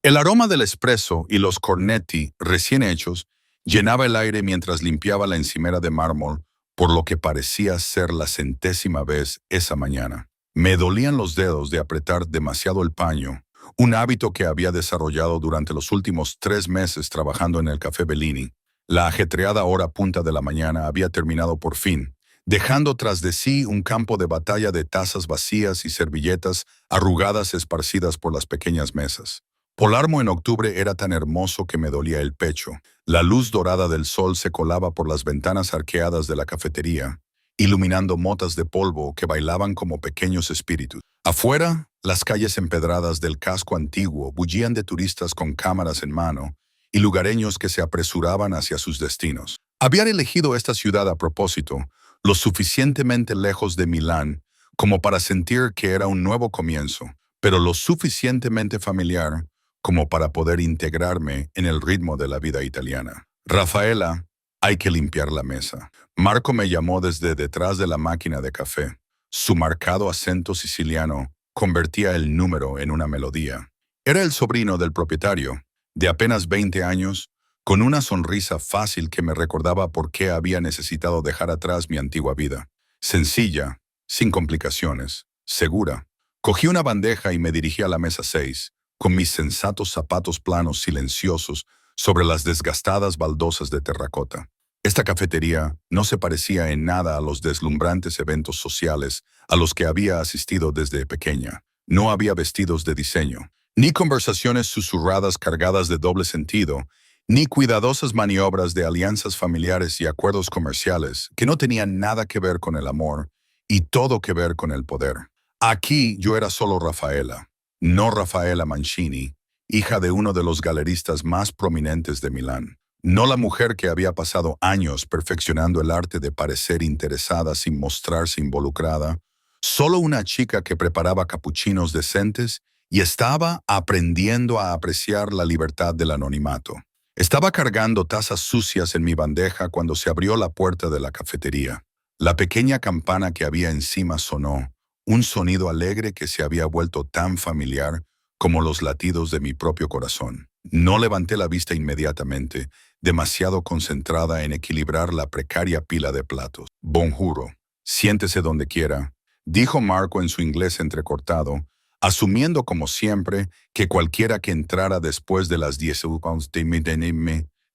El aroma del espresso y los cornetti recién hechos llenaba el aire mientras limpiaba la encimera de mármol, por lo que parecía ser la centésima vez esa mañana. Me dolían los dedos de apretar demasiado el paño, un hábito que había desarrollado durante los últimos 3 meses trabajando en el Café Bellini. La ajetreada hora punta de la mañana había terminado por fin, dejando tras de sí un campo de batalla de tazas vacías y servilletas arrugadas esparcidas por las pequeñas mesas. Polarmo en octubre era tan hermoso que me dolía el pecho. La luz dorada del sol se colaba por las ventanas arqueadas de la cafetería, iluminando motas de polvo que bailaban como pequeños espíritus. Afuera, las calles empedradas del casco antiguo bullían de turistas con cámaras en mano y lugareños que se apresuraban hacia sus destinos. Había elegido esta ciudad a propósito, lo suficientemente lejos de Milán como para sentir que era un nuevo comienzo, pero lo suficientemente familiar como para poder integrarme en el ritmo de la vida italiana. Rafaela, hay que limpiar la mesa. Marco me llamó desde detrás de la máquina de café. Su marcado acento siciliano convertía el número en una melodía. Era el sobrino del propietario, de apenas 20 años, con una sonrisa fácil que me recordaba por qué había necesitado dejar atrás mi antigua vida. Sencilla, sin complicaciones, segura. Cogí una bandeja y me dirigí a la mesa 6, con mis sensatos zapatos planos silenciosos sobre las desgastadas baldosas de terracota. Esta cafetería no se parecía en nada a los deslumbrantes eventos sociales a los que había asistido desde pequeña. No había vestidos de diseño, ni conversaciones susurradas cargadas de doble sentido, ni cuidadosas maniobras de alianzas familiares y acuerdos comerciales que no tenían nada que ver con el amor y todo que ver con el poder. Aquí yo era solo Rafaela, no Rafaela Mancini, hija de uno de los galeristas más prominentes de Milán. No la mujer que había pasado años perfeccionando el arte de parecer interesada sin mostrarse involucrada, solo una chica que preparaba capuchinos decentes y estaba aprendiendo a apreciar la libertad del anonimato. Estaba cargando tazas sucias en mi bandeja cuando se abrió la puerta de la cafetería. La pequeña campana que había encima sonó, un sonido alegre que se había vuelto tan familiar como los latidos de mi propio corazón. No levanté la vista inmediatamente, demasiado concentrada en equilibrar la precaria pila de platos. «Bonjuro, siéntese donde quiera», dijo Marco en su inglés entrecortado, asumiendo como siempre que cualquiera que entrara después de las 10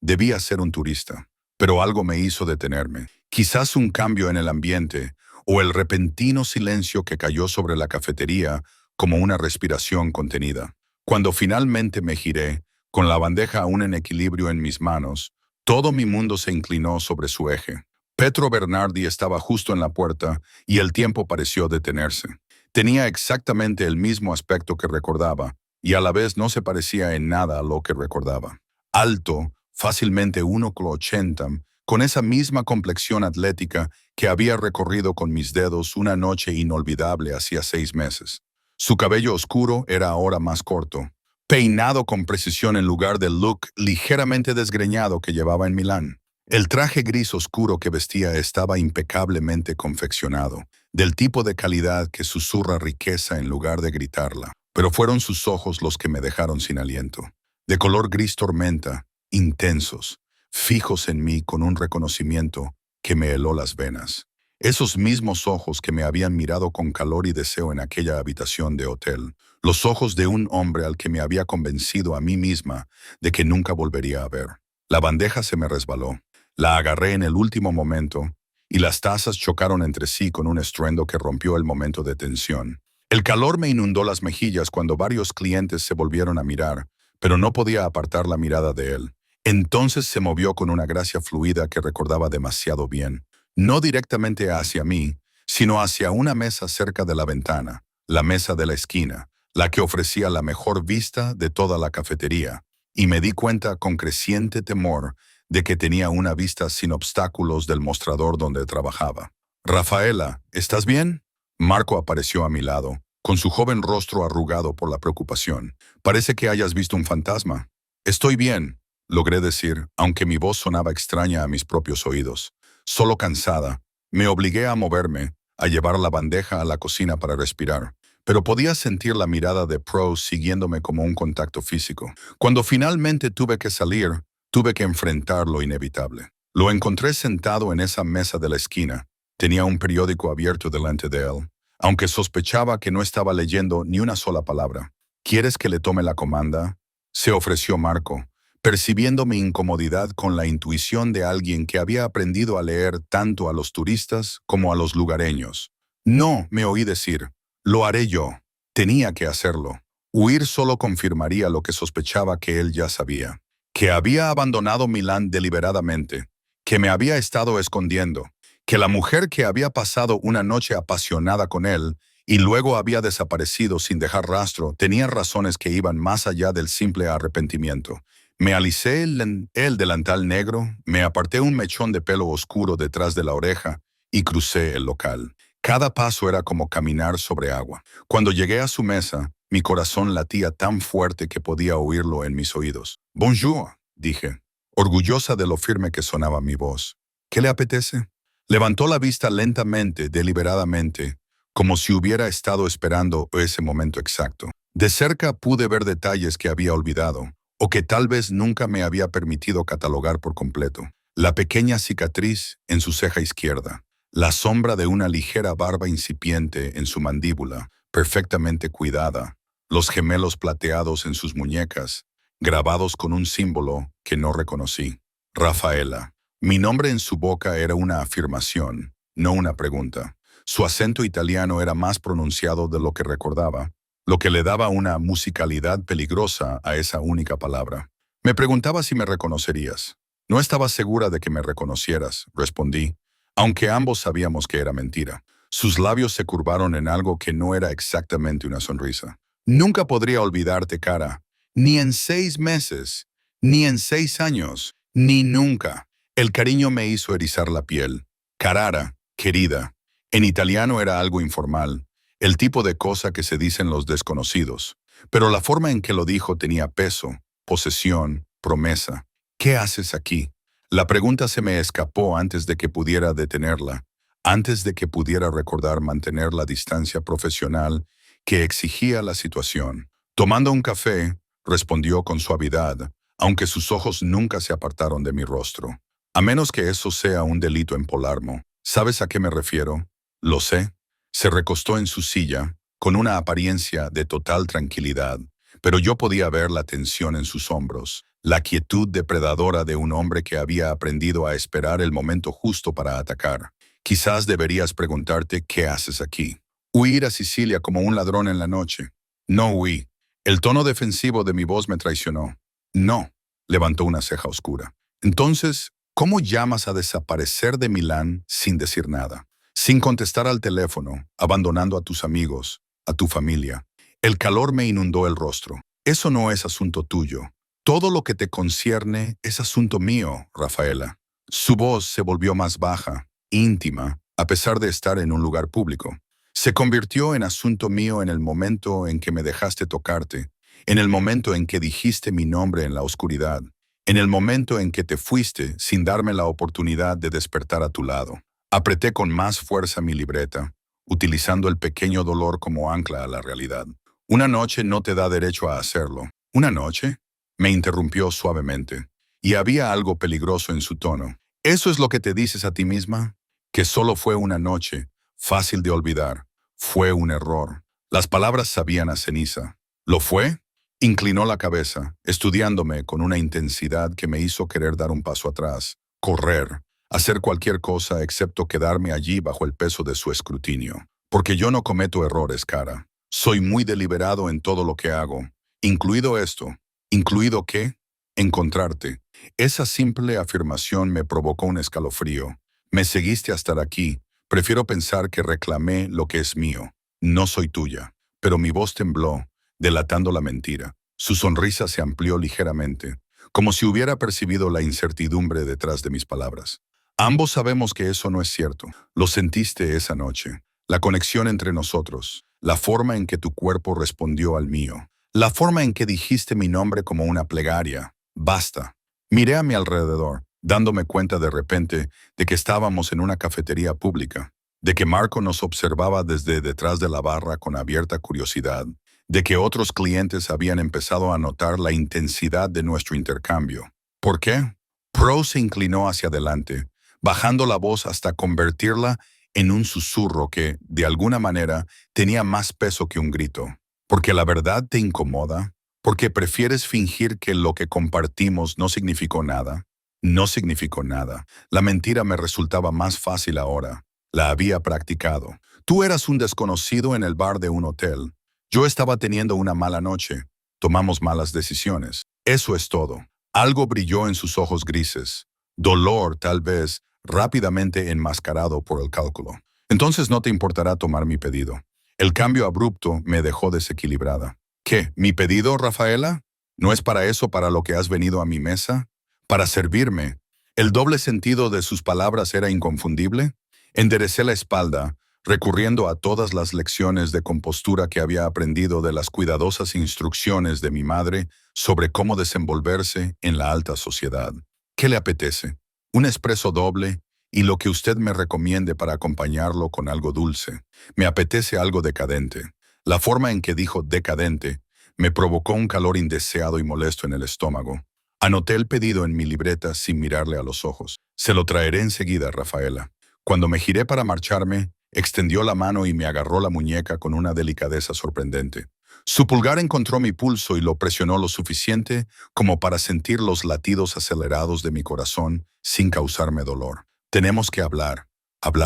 debía ser un turista. Pero algo me hizo detenerme. Quizás un cambio en el ambiente o el repentino silencio que cayó sobre la cafetería como una respiración contenida. Cuando finalmente me giré, con la bandeja aún en equilibrio en mis manos, todo mi mundo se inclinó sobre su eje. Pietro Bernardi estaba justo en la puerta y el tiempo pareció detenerse. Tenía exactamente el mismo aspecto que recordaba y a la vez no se parecía en nada a lo que recordaba. Alto, fácilmente 1,80, con esa misma complexión atlética que había recorrido con mis dedos una noche inolvidable hacía 6 meses. Su cabello oscuro era ahora más corto, peinado con precisión en lugar del look ligeramente desgreñado que llevaba en Milán. El traje gris oscuro que vestía estaba impecablemente confeccionado, del tipo de calidad que susurra riqueza en lugar de gritarla. Pero fueron sus ojos los que me dejaron sin aliento. De color gris tormenta, intensos, fijos en mí con un reconocimiento que me heló las venas. Esos mismos ojos que me habían mirado con calor y deseo en aquella habitación de hotel. Los ojos de un hombre al que me había convencido a mí misma de que nunca volvería a ver. La bandeja se me resbaló. La agarré en el último momento y las tazas chocaron entre sí con un estruendo que rompió el momento de tensión. El calor me inundó las mejillas cuando varios clientes se volvieron a mirar, pero no podía apartar la mirada de él. Entonces se movió con una gracia fluida que recordaba demasiado bien. No directamente hacia mí, sino hacia una mesa cerca de la ventana, la mesa de la esquina, la que ofrecía la mejor vista de toda la cafetería, y me di cuenta con creciente temor de que tenía una vista sin obstáculos del mostrador donde trabajaba. «Rafaela, ¿estás bien?» Marco apareció a mi lado, con su joven rostro arrugado por la preocupación. «Parece que hayas visto un fantasma». «Estoy bien», logré decir, aunque mi voz sonaba extraña a mis propios oídos. Solo cansada, me obligué a moverme, a llevar la bandeja a la cocina para respirar. pero podía sentir la mirada de Prose siguiéndome como un contacto físico. Cuando finalmente tuve que salir, tuve que enfrentar lo inevitable. Lo encontré sentado en esa mesa de la esquina. Tenía un periódico abierto delante de él, aunque sospechaba que no estaba leyendo ni una sola palabra. ¿Quieres que le tome la comanda?, se ofreció Marco, percibiendo mi incomodidad con la intuición de alguien que había aprendido a leer tanto a los turistas como a los lugareños. No, me oí decir, lo haré yo. Tenía que hacerlo. Huir solo confirmaría lo que sospechaba que él ya sabía. Que había abandonado Milán deliberadamente, que me había estado escondiendo, que la mujer que había pasado una noche apasionada con él y luego había desaparecido sin dejar rastro tenía razones que iban más allá del simple arrepentimiento. Me alicé el delantal negro, me aparté un mechón de pelo oscuro detrás de la oreja y crucé el local. Cada paso era como caminar sobre agua. Cuando llegué a su mesa, mi corazón latía tan fuerte que podía oírlo en mis oídos. «Bonjour», dije, orgullosa de lo firme que sonaba mi voz. «¿Qué le apetece?». Levantó la vista lentamente, deliberadamente, como si hubiera estado esperando ese momento exacto. De cerca pude ver detalles que había olvidado, o que tal vez nunca me había permitido catalogar por completo. La pequeña cicatriz en su ceja izquierda, la sombra de una ligera barba incipiente en su mandíbula, perfectamente cuidada, los gemelos plateados en sus muñecas, grabados con un símbolo que no reconocí. Rafaela. Mi nombre en su boca era una afirmación, no una pregunta. Su acento italiano era más pronunciado de lo que recordaba, lo que le daba una musicalidad peligrosa a esa única palabra. Me preguntaba si me reconocerías. No estaba segura de que me reconocieras, respondí, aunque ambos sabíamos que era mentira. Sus labios se curvaron en algo que no era exactamente una sonrisa. Nunca podría olvidarte, cara. Ni en 6 meses, ni en 6 años, ni nunca. El cariño me hizo erizar la piel. Carara, querida. En italiano era algo informal, el tipo de cosa que se dicen los desconocidos. Pero la forma en que lo dijo tenía peso, posesión, promesa. ¿Qué haces aquí? La pregunta se me escapó antes de que pudiera detenerla, antes de que pudiera recordar mantener la distancia profesional que exigía la situación. Tomando un café, respondió con suavidad, aunque sus ojos nunca se apartaron de mi rostro. A menos que eso sea un delito en Palermo. ¿Sabes a qué me refiero? Lo sé. Se recostó en su silla, con una apariencia de total tranquilidad, pero yo podía ver la tensión en sus hombros, la quietud depredadora de un hombre que había aprendido a esperar el momento justo para atacar. Quizás deberías preguntarte qué haces aquí. Huir a Sicilia como un ladrón en la noche. No huí. El tono defensivo de mi voz me traicionó. No, levantó una ceja oscura. Entonces, ¿cómo llamas a desaparecer de Milán sin decir nada? Sin contestar al teléfono, abandonando a tus amigos, a tu familia. El calor me inundó el rostro. Eso no es asunto tuyo. Todo lo que te concierne es asunto mío, Rafaela. Su voz se volvió más baja, íntima, a pesar de estar en un lugar público. Se convirtió en asunto mío en el momento en que me dejaste tocarte, en el momento en que dijiste mi nombre en la oscuridad, en el momento en que te fuiste sin darme la oportunidad de despertar a tu lado. Apreté con más fuerza mi libreta, utilizando el pequeño dolor como ancla a la realidad. Una noche no te da derecho a hacerlo. ¿Una noche? Me interrumpió suavemente, y había algo peligroso en su tono. ¿Eso es lo que te dices a ti misma? Que solo fue una noche, fácil de olvidar. Fue un error. Las palabras sabían a ceniza. ¿Lo fue? Inclinó la cabeza, estudiándome con una intensidad que me hizo querer dar un paso atrás, correr, hacer cualquier cosa excepto quedarme allí bajo el peso de su escrutinio. Porque yo no cometo errores, cara. Soy muy deliberado en todo lo que hago, incluido esto. ¿Incluido qué? Encontrarte. Esa simple afirmación me provocó un escalofrío. Me seguiste hasta aquí. Prefiero pensar que reclamé lo que es mío. No soy tuya. Pero mi voz tembló, delatando la mentira. Su sonrisa se amplió ligeramente, como si hubiera percibido la incertidumbre detrás de mis palabras. Ambos sabemos que eso no es cierto. Lo sentiste esa noche. La conexión entre nosotros, la forma en que tu cuerpo respondió al mío, la forma en que dijiste mi nombre como una plegaria. Basta. Miré a mi alrededor, dándome cuenta de repente de que estábamos en una cafetería pública. de que Marco nos observaba desde detrás de la barra con abierta curiosidad, de que otros clientes habían empezado a notar la intensidad de nuestro intercambio. ¿Por qué? Pro se inclinó hacia adelante, bajando la voz hasta convertirla en un susurro que, de alguna manera, tenía más peso que un grito. ¿Porque la verdad te incomoda? ¿Porque prefieres fingir que lo que compartimos no significó nada? No significó nada. La mentira me resultaba más fácil ahora. La había practicado. Tú eras un desconocido en el bar de un hotel. Yo estaba teniendo una mala noche. Tomamos malas decisiones. Eso es todo. Algo brilló en sus ojos grises. Dolor, tal vez, rápidamente enmascarado por el cálculo. Entonces no te importará tomar mi pedido. El cambio abrupto me dejó desequilibrada. ¿Qué? ¿Mi pedido, Rafaela? ¿No es para eso para lo que has venido a mi mesa? ¿Para servirme? ¿El doble sentido de sus palabras era inconfundible? Enderecé la espalda, recurriendo a todas las lecciones de compostura que había aprendido de las cuidadosas instrucciones de mi madre sobre cómo desenvolverse en la alta sociedad. ¿Qué le apetece? Un espresso doble y lo que usted me recomiende para acompañarlo con algo dulce. Me apetece algo decadente. La forma en que dijo decadente me provocó un calor indeseado y molesto en el estómago. Anoté el pedido en mi libreta sin mirarle a los ojos. Se lo traeré enseguida, Rafaela. Cuando me giré para marcharme, extendió la mano y me agarró la muñeca con una delicadeza sorprendente. Su pulgar encontró mi pulso y lo presionó lo suficiente como para sentir los latidos acelerados de mi corazón sin causarme dolor. Tenemos que hablar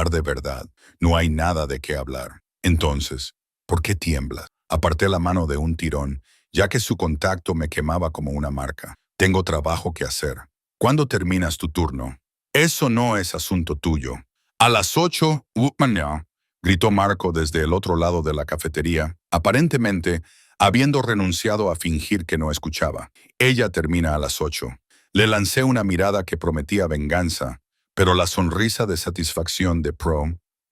de verdad. No hay nada de qué hablar. Entonces, ¿por qué tiemblas? Aparté la mano de un tirón, ya que su contacto me quemaba como una marca. Tengo trabajo que hacer. ¿Cuándo terminas tu turno? Eso no es asunto tuyo. A las 8, no, gritó Marco desde el otro lado de la cafetería, aparentemente habiendo renunciado a fingir que no escuchaba. Ella termina a las 8. Le lancé una mirada que prometía venganza, pero la sonrisa de satisfacción de Pro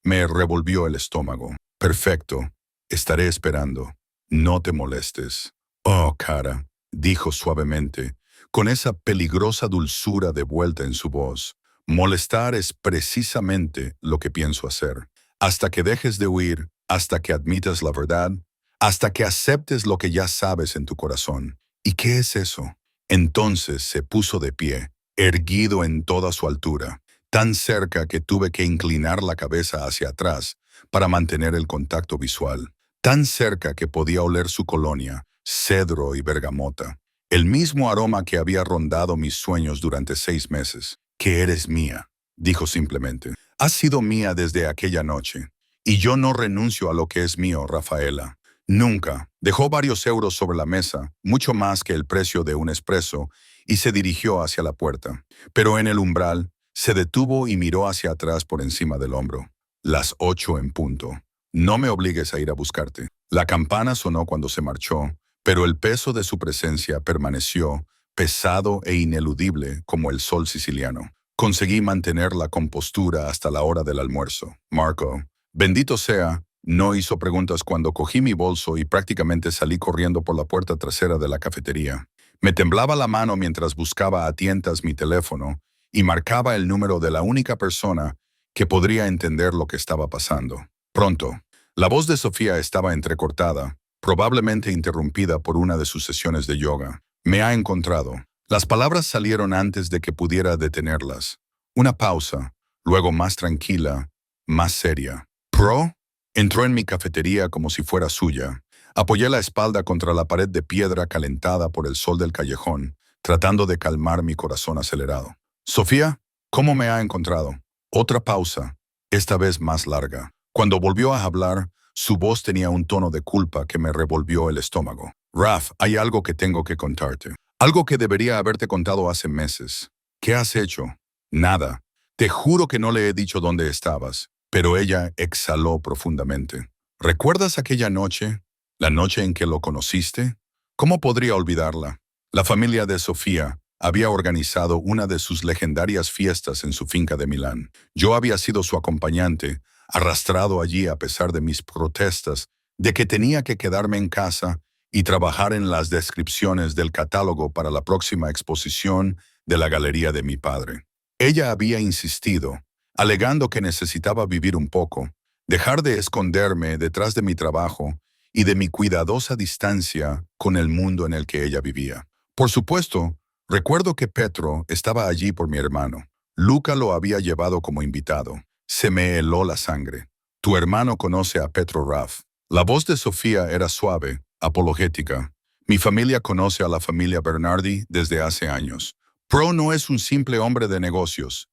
me revolvió el estómago. Perfecto, estaré esperando. No te molestes. Oh, cara, dijo suavemente, con esa peligrosa dulzura de vuelta en su voz. Molestar es precisamente lo que pienso hacer. Hasta que dejes de huir, hasta que admitas la verdad, hasta que aceptes lo que ya sabes en tu corazón. ¿Y qué es eso? Entonces se puso de pie, erguido en toda su altura, tan cerca que tuve que inclinar la cabeza hacia atrás para mantener el contacto visual, tan cerca que podía oler su colonia, cedro y bergamota, el mismo aroma que había rondado mis sueños durante 6 meses. Que eres mía, dijo simplemente. Has sido mía desde aquella noche, y yo no renuncio a lo que es mío, Rafaela. Nunca. Dejó varios euros sobre la mesa, mucho más que el precio de un espresso, y se dirigió hacia la puerta. Pero en el umbral, se detuvo y miró hacia atrás por encima del hombro. Las 8 en punto. No me obligues a ir a buscarte. La campana sonó cuando se marchó, pero el peso de su presencia permaneció, pesado e ineludible como el sol siciliano. Conseguí mantener la compostura hasta la hora del almuerzo. Marco, bendito sea, no hizo preguntas cuando cogí mi bolso y prácticamente salí corriendo por la puerta trasera de la cafetería. Me temblaba la mano mientras buscaba a tientas mi teléfono y marcaba el número de la única persona que podría entender lo que estaba pasando. Pronto, la voz de Sofía estaba entrecortada, probablemente interrumpida por una de sus sesiones de yoga. Me ha encontrado. Las palabras salieron antes de que pudiera detenerlas. Una pausa, luego más tranquila, más seria. Pro entró en mi cafetería como si fuera suya. Apoyé la espalda contra la pared de piedra calentada por el sol del callejón, tratando de calmar mi corazón acelerado. Sofía, ¿cómo me ha encontrado? Otra pausa, esta vez más larga. Cuando volvió a hablar, su voz tenía un tono de culpa que me revolvió el estómago. Raf, hay algo que tengo que contarte. Algo que debería haberte contado hace meses. ¿Qué has hecho? Nada. Te juro que no le he dicho dónde estabas, pero ella exhaló profundamente. ¿Recuerdas aquella noche? ¿La noche en que lo conociste? ¿Cómo podría olvidarla? La familia de Sofía había organizado una de sus legendarias fiestas en su finca de Milán. Yo había sido su acompañante, arrastrado allí a pesar de mis protestas de que tenía que quedarme en casa y trabajar en las descripciones del catálogo para la próxima exposición de la galería de mi padre. Ella había insistido, alegando que necesitaba vivir un poco, dejar de esconderme detrás de mi trabajo y de mi cuidadosa distancia con el mundo en el que ella vivía. Por supuesto, recuerdo que Petro estaba allí por mi hermano. Luca lo había llevado como invitado. Se me heló la sangre. Tu hermano conoce a Petro, Raf. La voz de Sofía era suave, apologética. Mi familia conoce a la familia Bernardi desde hace años. Pro no es un simple hombre de negocios.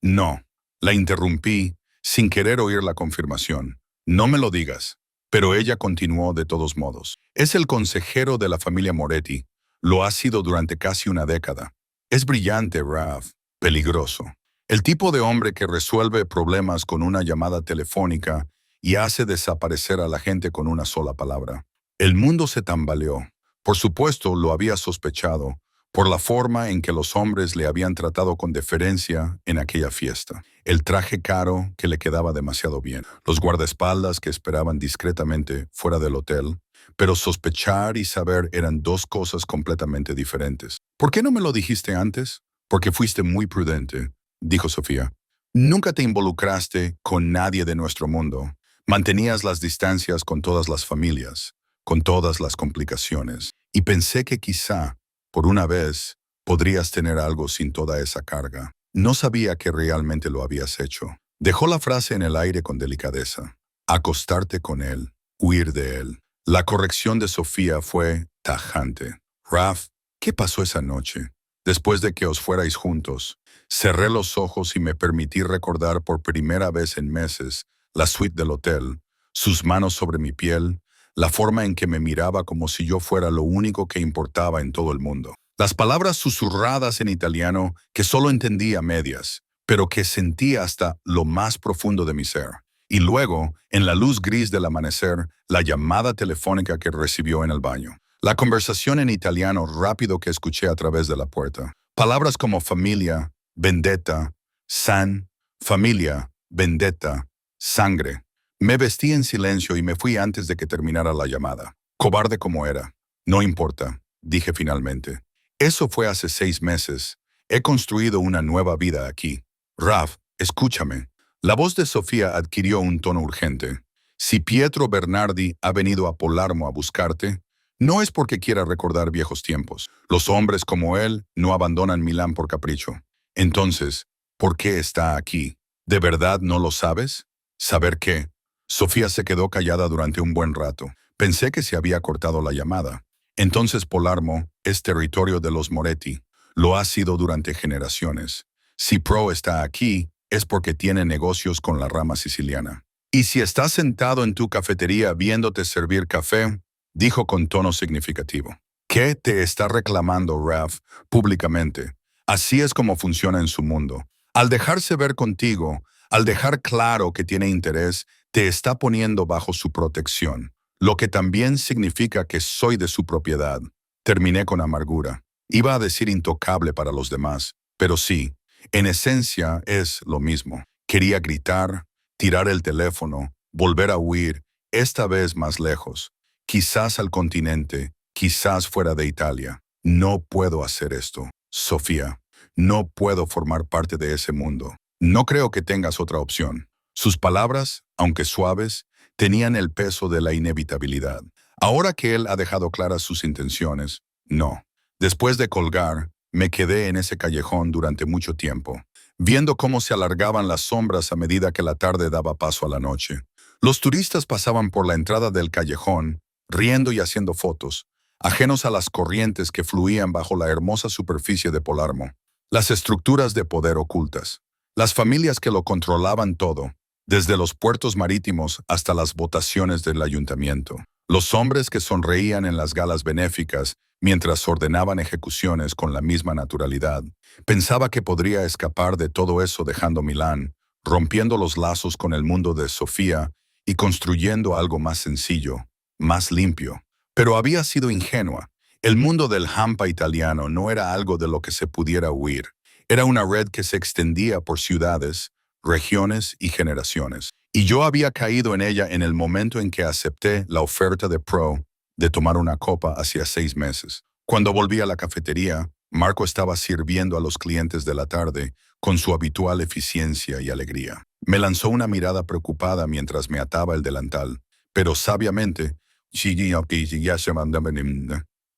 No. La interrumpí sin querer oír la confirmación. No me lo digas. Pero ella continuó de todos modos. Es el consejero de la familia Moretti. Lo ha sido durante casi una década. Es brillante, Raf. Peligroso. El tipo de hombre que resuelve problemas con una llamada telefónica y hace desaparecer a la gente con una sola palabra. El mundo se tambaleó. Por supuesto, lo había sospechado, por la forma en que los hombres le habían tratado con deferencia en aquella fiesta. El traje caro que le quedaba demasiado bien. Los guardaespaldas que esperaban discretamente fuera del hotel. Pero sospechar y saber eran dos cosas completamente diferentes. ¿Por qué no me lo dijiste antes? Porque fuiste muy prudente, dijo Sofía. Nunca te involucraste con nadie de nuestro mundo. Mantenías las distancias con todas las familias, con todas las complicaciones. Y pensé que quizá, por una vez, podrías tener algo sin toda esa carga. No sabía que realmente lo habías hecho. Dejó la frase en el aire con delicadeza. Acostarte con él, huir de él. La corrección de Sofía fue tajante. Raf, ¿qué pasó esa noche? Después de que os fuerais juntos, cerré los ojos y me permití recordar por primera vez en meses la suite del hotel, sus manos sobre mi piel, la forma en que me miraba como si yo fuera lo único que importaba en todo el mundo. Las palabras susurradas en italiano que solo entendía a medias, pero que sentía hasta lo más profundo de mi ser. Y luego, en la luz gris del amanecer, la llamada telefónica que recibió en el baño. La conversación en italiano rápido que escuché a través de la puerta. Palabras como familia, vendetta, familia, vendetta, sangre. Me vestí en silencio y me fui antes de que terminara la llamada. Cobarde como era. No importa, dije finalmente. Eso fue hace 6 meses. He construido una nueva vida aquí. Raf, escúchame. La voz de Sofía adquirió un tono urgente. Si Pietro Bernardi ha venido a Palermo a buscarte, no es porque quiera recordar viejos tiempos. Los hombres como él no abandonan Milán por capricho. Entonces, ¿por qué está aquí? ¿De verdad no lo sabes? ¿Saber qué? Sofía se quedó callada durante un buen rato. Pensé que se había cortado la llamada. Entonces Palermo es territorio de los Moretti. Lo ha sido durante generaciones. Si Pro está aquí, es porque tiene negocios con la rama siciliana. Y si estás sentado en tu cafetería viéndote servir café, dijo con tono significativo. ¿Qué te está reclamando Raf públicamente? Así es como funciona en su mundo. Al dejarse ver contigo, al dejar claro que tiene interés, te está poniendo bajo su protección, lo que también significa que soy de su propiedad. Terminé con amargura. Iba a decir intocable para los demás, pero sí, en esencia es lo mismo. Quería gritar, tirar el teléfono, volver a huir, esta vez más lejos. Quizás al continente, quizás fuera de Italia. No puedo hacer esto, Sofía. No puedo formar parte de ese mundo. No creo que tengas otra opción. Sus palabras, aunque suaves, tenían el peso de la inevitabilidad. Ahora que él ha dejado claras sus intenciones, no. Después de colgar, me quedé en ese callejón durante mucho tiempo, viendo cómo se alargaban las sombras a medida que la tarde daba paso a la noche. Los turistas pasaban por la entrada del callejón, riendo y haciendo fotos, ajenos a las corrientes que fluían bajo la hermosa superficie de Palermo. Las estructuras de poder ocultas. Las familias que lo controlaban todo, desde los puertos marítimos hasta las votaciones del ayuntamiento. Los hombres que sonreían en las galas benéficas mientras ordenaban ejecuciones con la misma naturalidad. Pensaba que podría escapar de todo eso dejando Milán, rompiendo los lazos con el mundo de Sofía y construyendo algo más sencillo, más limpio. Pero había sido ingenua. El mundo del hampa italiano no era algo de lo que se pudiera huir. Era una red que se extendía por ciudades, regiones y generaciones. Y yo había caído en ella en el momento en que acepté la oferta de Pro de tomar una copa hacía 6 meses. Cuando volví a la cafetería, Marco estaba sirviendo a los clientes de la tarde con su habitual eficiencia y alegría. Me lanzó una mirada preocupada mientras me ataba el delantal, pero sabiamente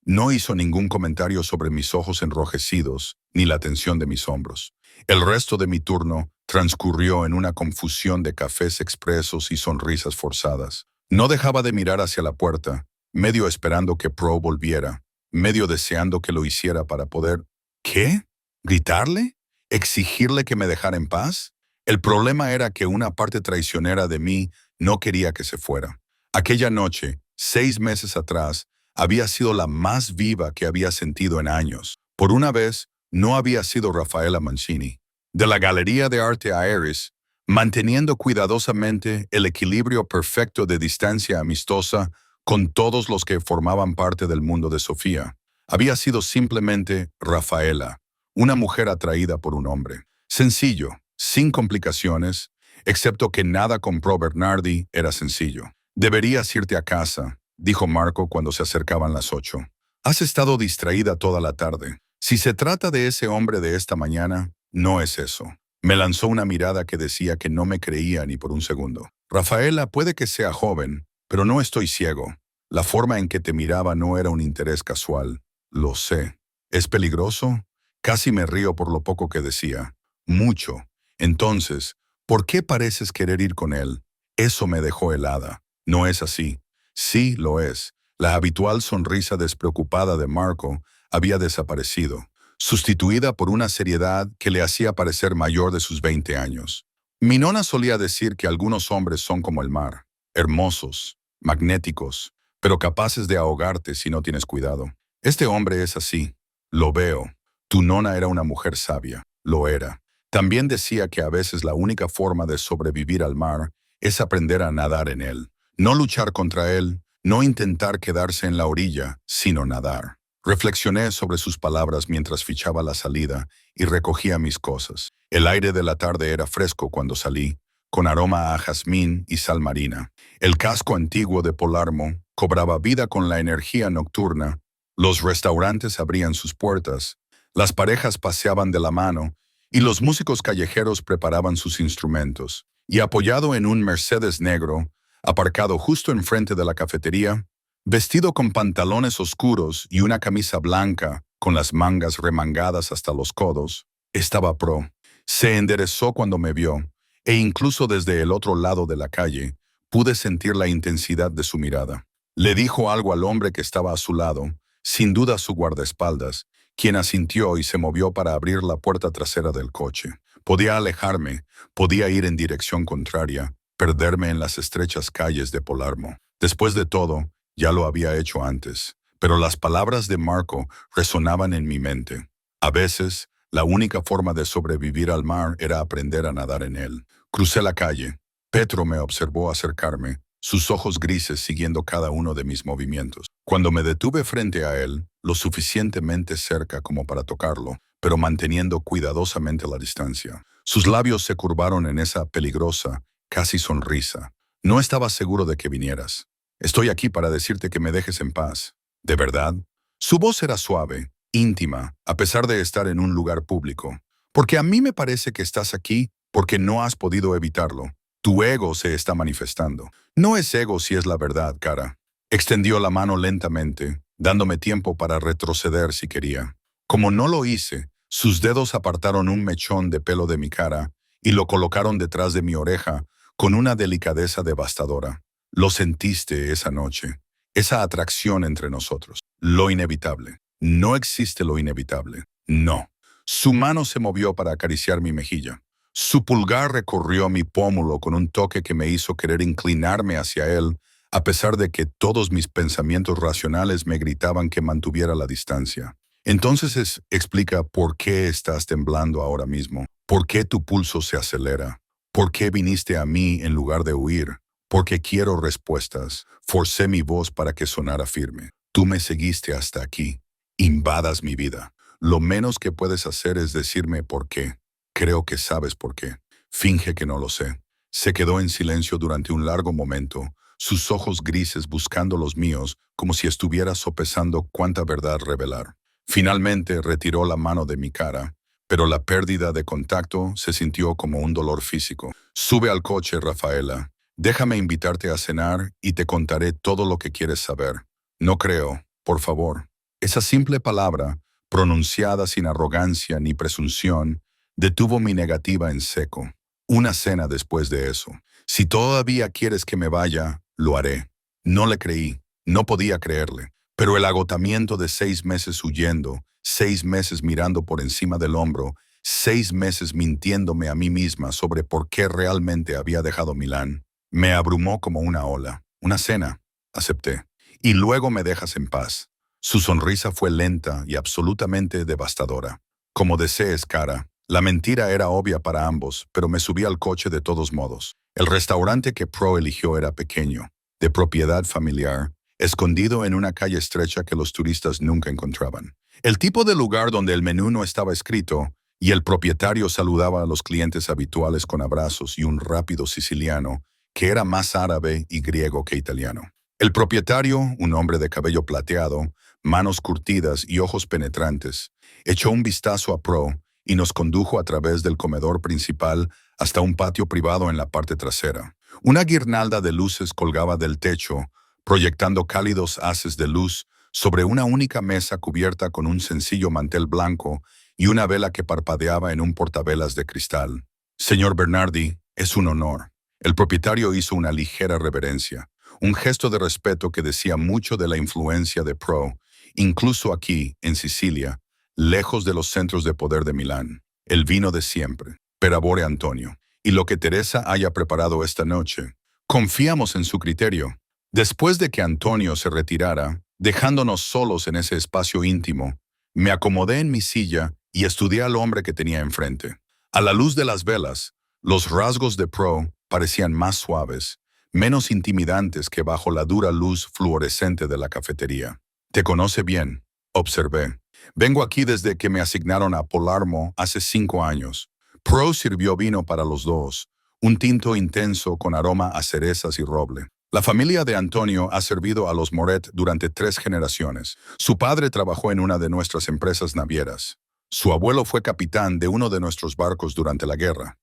no hizo ningún comentario sobre mis ojos enrojecidos ni la tensión de mis hombros. El resto de mi turno transcurrió en una confusión de cafés expresos y sonrisas forzadas. No dejaba de mirar hacia la puerta, medio esperando que Pro volviera, medio deseando que lo hiciera para poder... ¿Qué? ¿Gritarle? ¿Exigirle que me dejara en paz? El problema era que una parte traicionera de mí no quería que se fuera. Aquella noche, 6 meses atrás, había sido la más viva que había sentido en años. Por una vez, no había sido Rafaela Mancini. De la Galería de Arte Aeris, manteniendo cuidadosamente el equilibrio perfecto de distancia amistosa con todos los que formaban parte del mundo de Sofía. Había sido simplemente Rafaela, una mujer atraída por un hombre. Sencillo, sin complicaciones, excepto que nada con Pro Bernardi era sencillo. «Deberías irte a casa», dijo Marco cuando se acercaban las 8. «Has estado distraída toda la tarde. Si se trata de ese hombre de esta mañana, no es eso». Me lanzó una mirada que decía que no me creía ni por un segundo. «Rafaela puede que sea joven, pero no estoy ciego. La forma en que te miraba no era un interés casual. Lo sé. ¿Es peligroso?» Casi me río por lo poco que decía. «Mucho. Entonces, ¿por qué pareces querer ir con él?» Eso me dejó helada. «No es así». Sí, lo es. La habitual sonrisa despreocupada de Marco había desaparecido, sustituida por una seriedad que le hacía parecer mayor de sus 20 años. Mi nona solía decir que algunos hombres son como el mar, hermosos, magnéticos, pero capaces de ahogarte si no tienes cuidado. Este hombre es así. Lo veo. Tu nona era una mujer sabia. Lo era. También decía que a veces la única forma de sobrevivir al mar es aprender a nadar en él. No luchar contra él, no intentar quedarse en la orilla, sino nadar. Reflexioné sobre sus palabras mientras fichaba la salida y recogía mis cosas. El aire de la tarde era fresco cuando salí, con aroma a jazmín y sal marina. El casco antiguo de Polarmo cobraba vida con la energía nocturna. Los restaurantes abrían sus puertas, las parejas paseaban de la mano y los músicos callejeros preparaban sus instrumentos. Y apoyado en un Mercedes negro, aparcado justo enfrente de la cafetería, vestido con pantalones oscuros y una camisa blanca con las mangas remangadas hasta los codos, estaba Pro. Se enderezó cuando me vio, e incluso desde el otro lado de la calle pude sentir la intensidad de su mirada. Le dijo algo al hombre que estaba a su lado, sin duda su guardaespaldas, quien asintió y se movió para abrir la puerta trasera del coche. Podía alejarme, podía ir en dirección contraria, perderme en las estrechas calles de Polarmo. Después de todo, ya lo había hecho antes, pero las palabras de Marco resonaban en mi mente. A veces, la única forma de sobrevivir al mar era aprender a nadar en él. Crucé la calle. Petro me observó acercarme, sus ojos grises siguiendo cada uno de mis movimientos. Cuando me detuve frente a él, lo suficientemente cerca como para tocarlo, pero manteniendo cuidadosamente la distancia. Sus labios se curvaron en esa peligrosa, casi sonrisa. «No estaba seguro de que vinieras. Estoy aquí para decirte que me dejes en paz». «¿De verdad?» Su voz era suave, íntima, a pesar de estar en un lugar público. «Porque a mí me parece que estás aquí porque no has podido evitarlo. Tu ego se está manifestando». «No es ego si es la verdad, cara». Extendió la mano lentamente, dándome tiempo para retroceder si quería. Como no lo hice, sus dedos apartaron un mechón de pelo de mi cara y lo colocaron detrás de mi oreja con una delicadeza devastadora. Lo sentiste esa noche, esa atracción entre nosotros. Lo inevitable. No existe lo inevitable. No. Su mano se movió para acariciar mi mejilla. Su pulgar recorrió mi pómulo con un toque que me hizo querer inclinarme hacia él, a pesar de que todos mis pensamientos racionales me gritaban que mantuviera la distancia. Entonces explica por qué estás temblando ahora mismo, por qué tu pulso se acelera, por qué viniste a mí en lugar de huir, porque quiero respuestas. Forcé mi voz para que sonara firme. Tú me seguiste hasta aquí. Invadas mi vida. Lo menos que puedes hacer es decirme por qué. Creo que sabes por qué. Finge que no lo sé. Se quedó en silencio durante un largo momento, sus ojos grises buscando los míos como si estuviera sopesando cuánta verdad revelar. Finalmente retiró la mano de mi cara, pero la pérdida de contacto se sintió como un dolor físico. Sube al coche, Rafaela. Déjame invitarte a cenar y te contaré todo lo que quieres saber. No creo, por favor. Esa simple palabra, pronunciada sin arrogancia ni presunción, detuvo mi negativa en seco. Una cena después de eso. Si todavía quieres que me vaya, lo haré. No le creí, no podía creerle. Pero el agotamiento de 6 meses huyendo, 6 meses mirando por encima del hombro, 6 meses mintiéndome a mí misma sobre por qué realmente había dejado Milán, me abrumó como una ola. Una cena, acepté. Y luego me dejas en paz. Su sonrisa fue lenta y absolutamente devastadora. Como desees, cara. La mentira era obvia para ambos, pero me subí al coche de todos modos. El restaurante que Pro eligió era pequeño, de propiedad familiar, escondido en una calle estrecha que los turistas nunca encontraban. El tipo de lugar donde el menú no estaba escrito y el propietario saludaba a los clientes habituales con abrazos y un rápido siciliano que era más árabe y griego que italiano. El propietario, un hombre de cabello plateado, manos curtidas y ojos penetrantes, echó un vistazo a Pro y nos condujo a través del comedor principal hasta un patio privado en la parte trasera. Una guirnalda de luces colgaba del techo, proyectando cálidos haces de luz sobre una única mesa cubierta con un sencillo mantel blanco y una vela que parpadeaba en un portavelas de cristal. Señor Bernardi, es un honor. El propietario hizo una ligera reverencia, un gesto de respeto que decía mucho de la influencia de Pro, incluso aquí, en Sicilia, lejos de los centros de poder de Milán. El vino de siempre, per amore Antonio. Y lo que Teresa haya preparado esta noche. Confiamos en su criterio. Después de que Antonio se retirara, dejándonos solos en ese espacio íntimo, me acomodé en mi silla y estudié al hombre que tenía enfrente. A la luz de las velas, los rasgos de Pro parecían más suaves, menos intimidantes que bajo la dura luz fluorescente de la cafetería. «Te conoce bien», observé. «Vengo aquí desde que me asignaron a Palermo hace 5 años. Pro sirvió vino para los dos, un tinto intenso con aroma a cerezas y roble. La familia de Antonio ha servido a los Moret durante 3 generaciones. Su padre trabajó en una de nuestras empresas navieras. Su abuelo fue capitán de uno de nuestros barcos durante la guerra.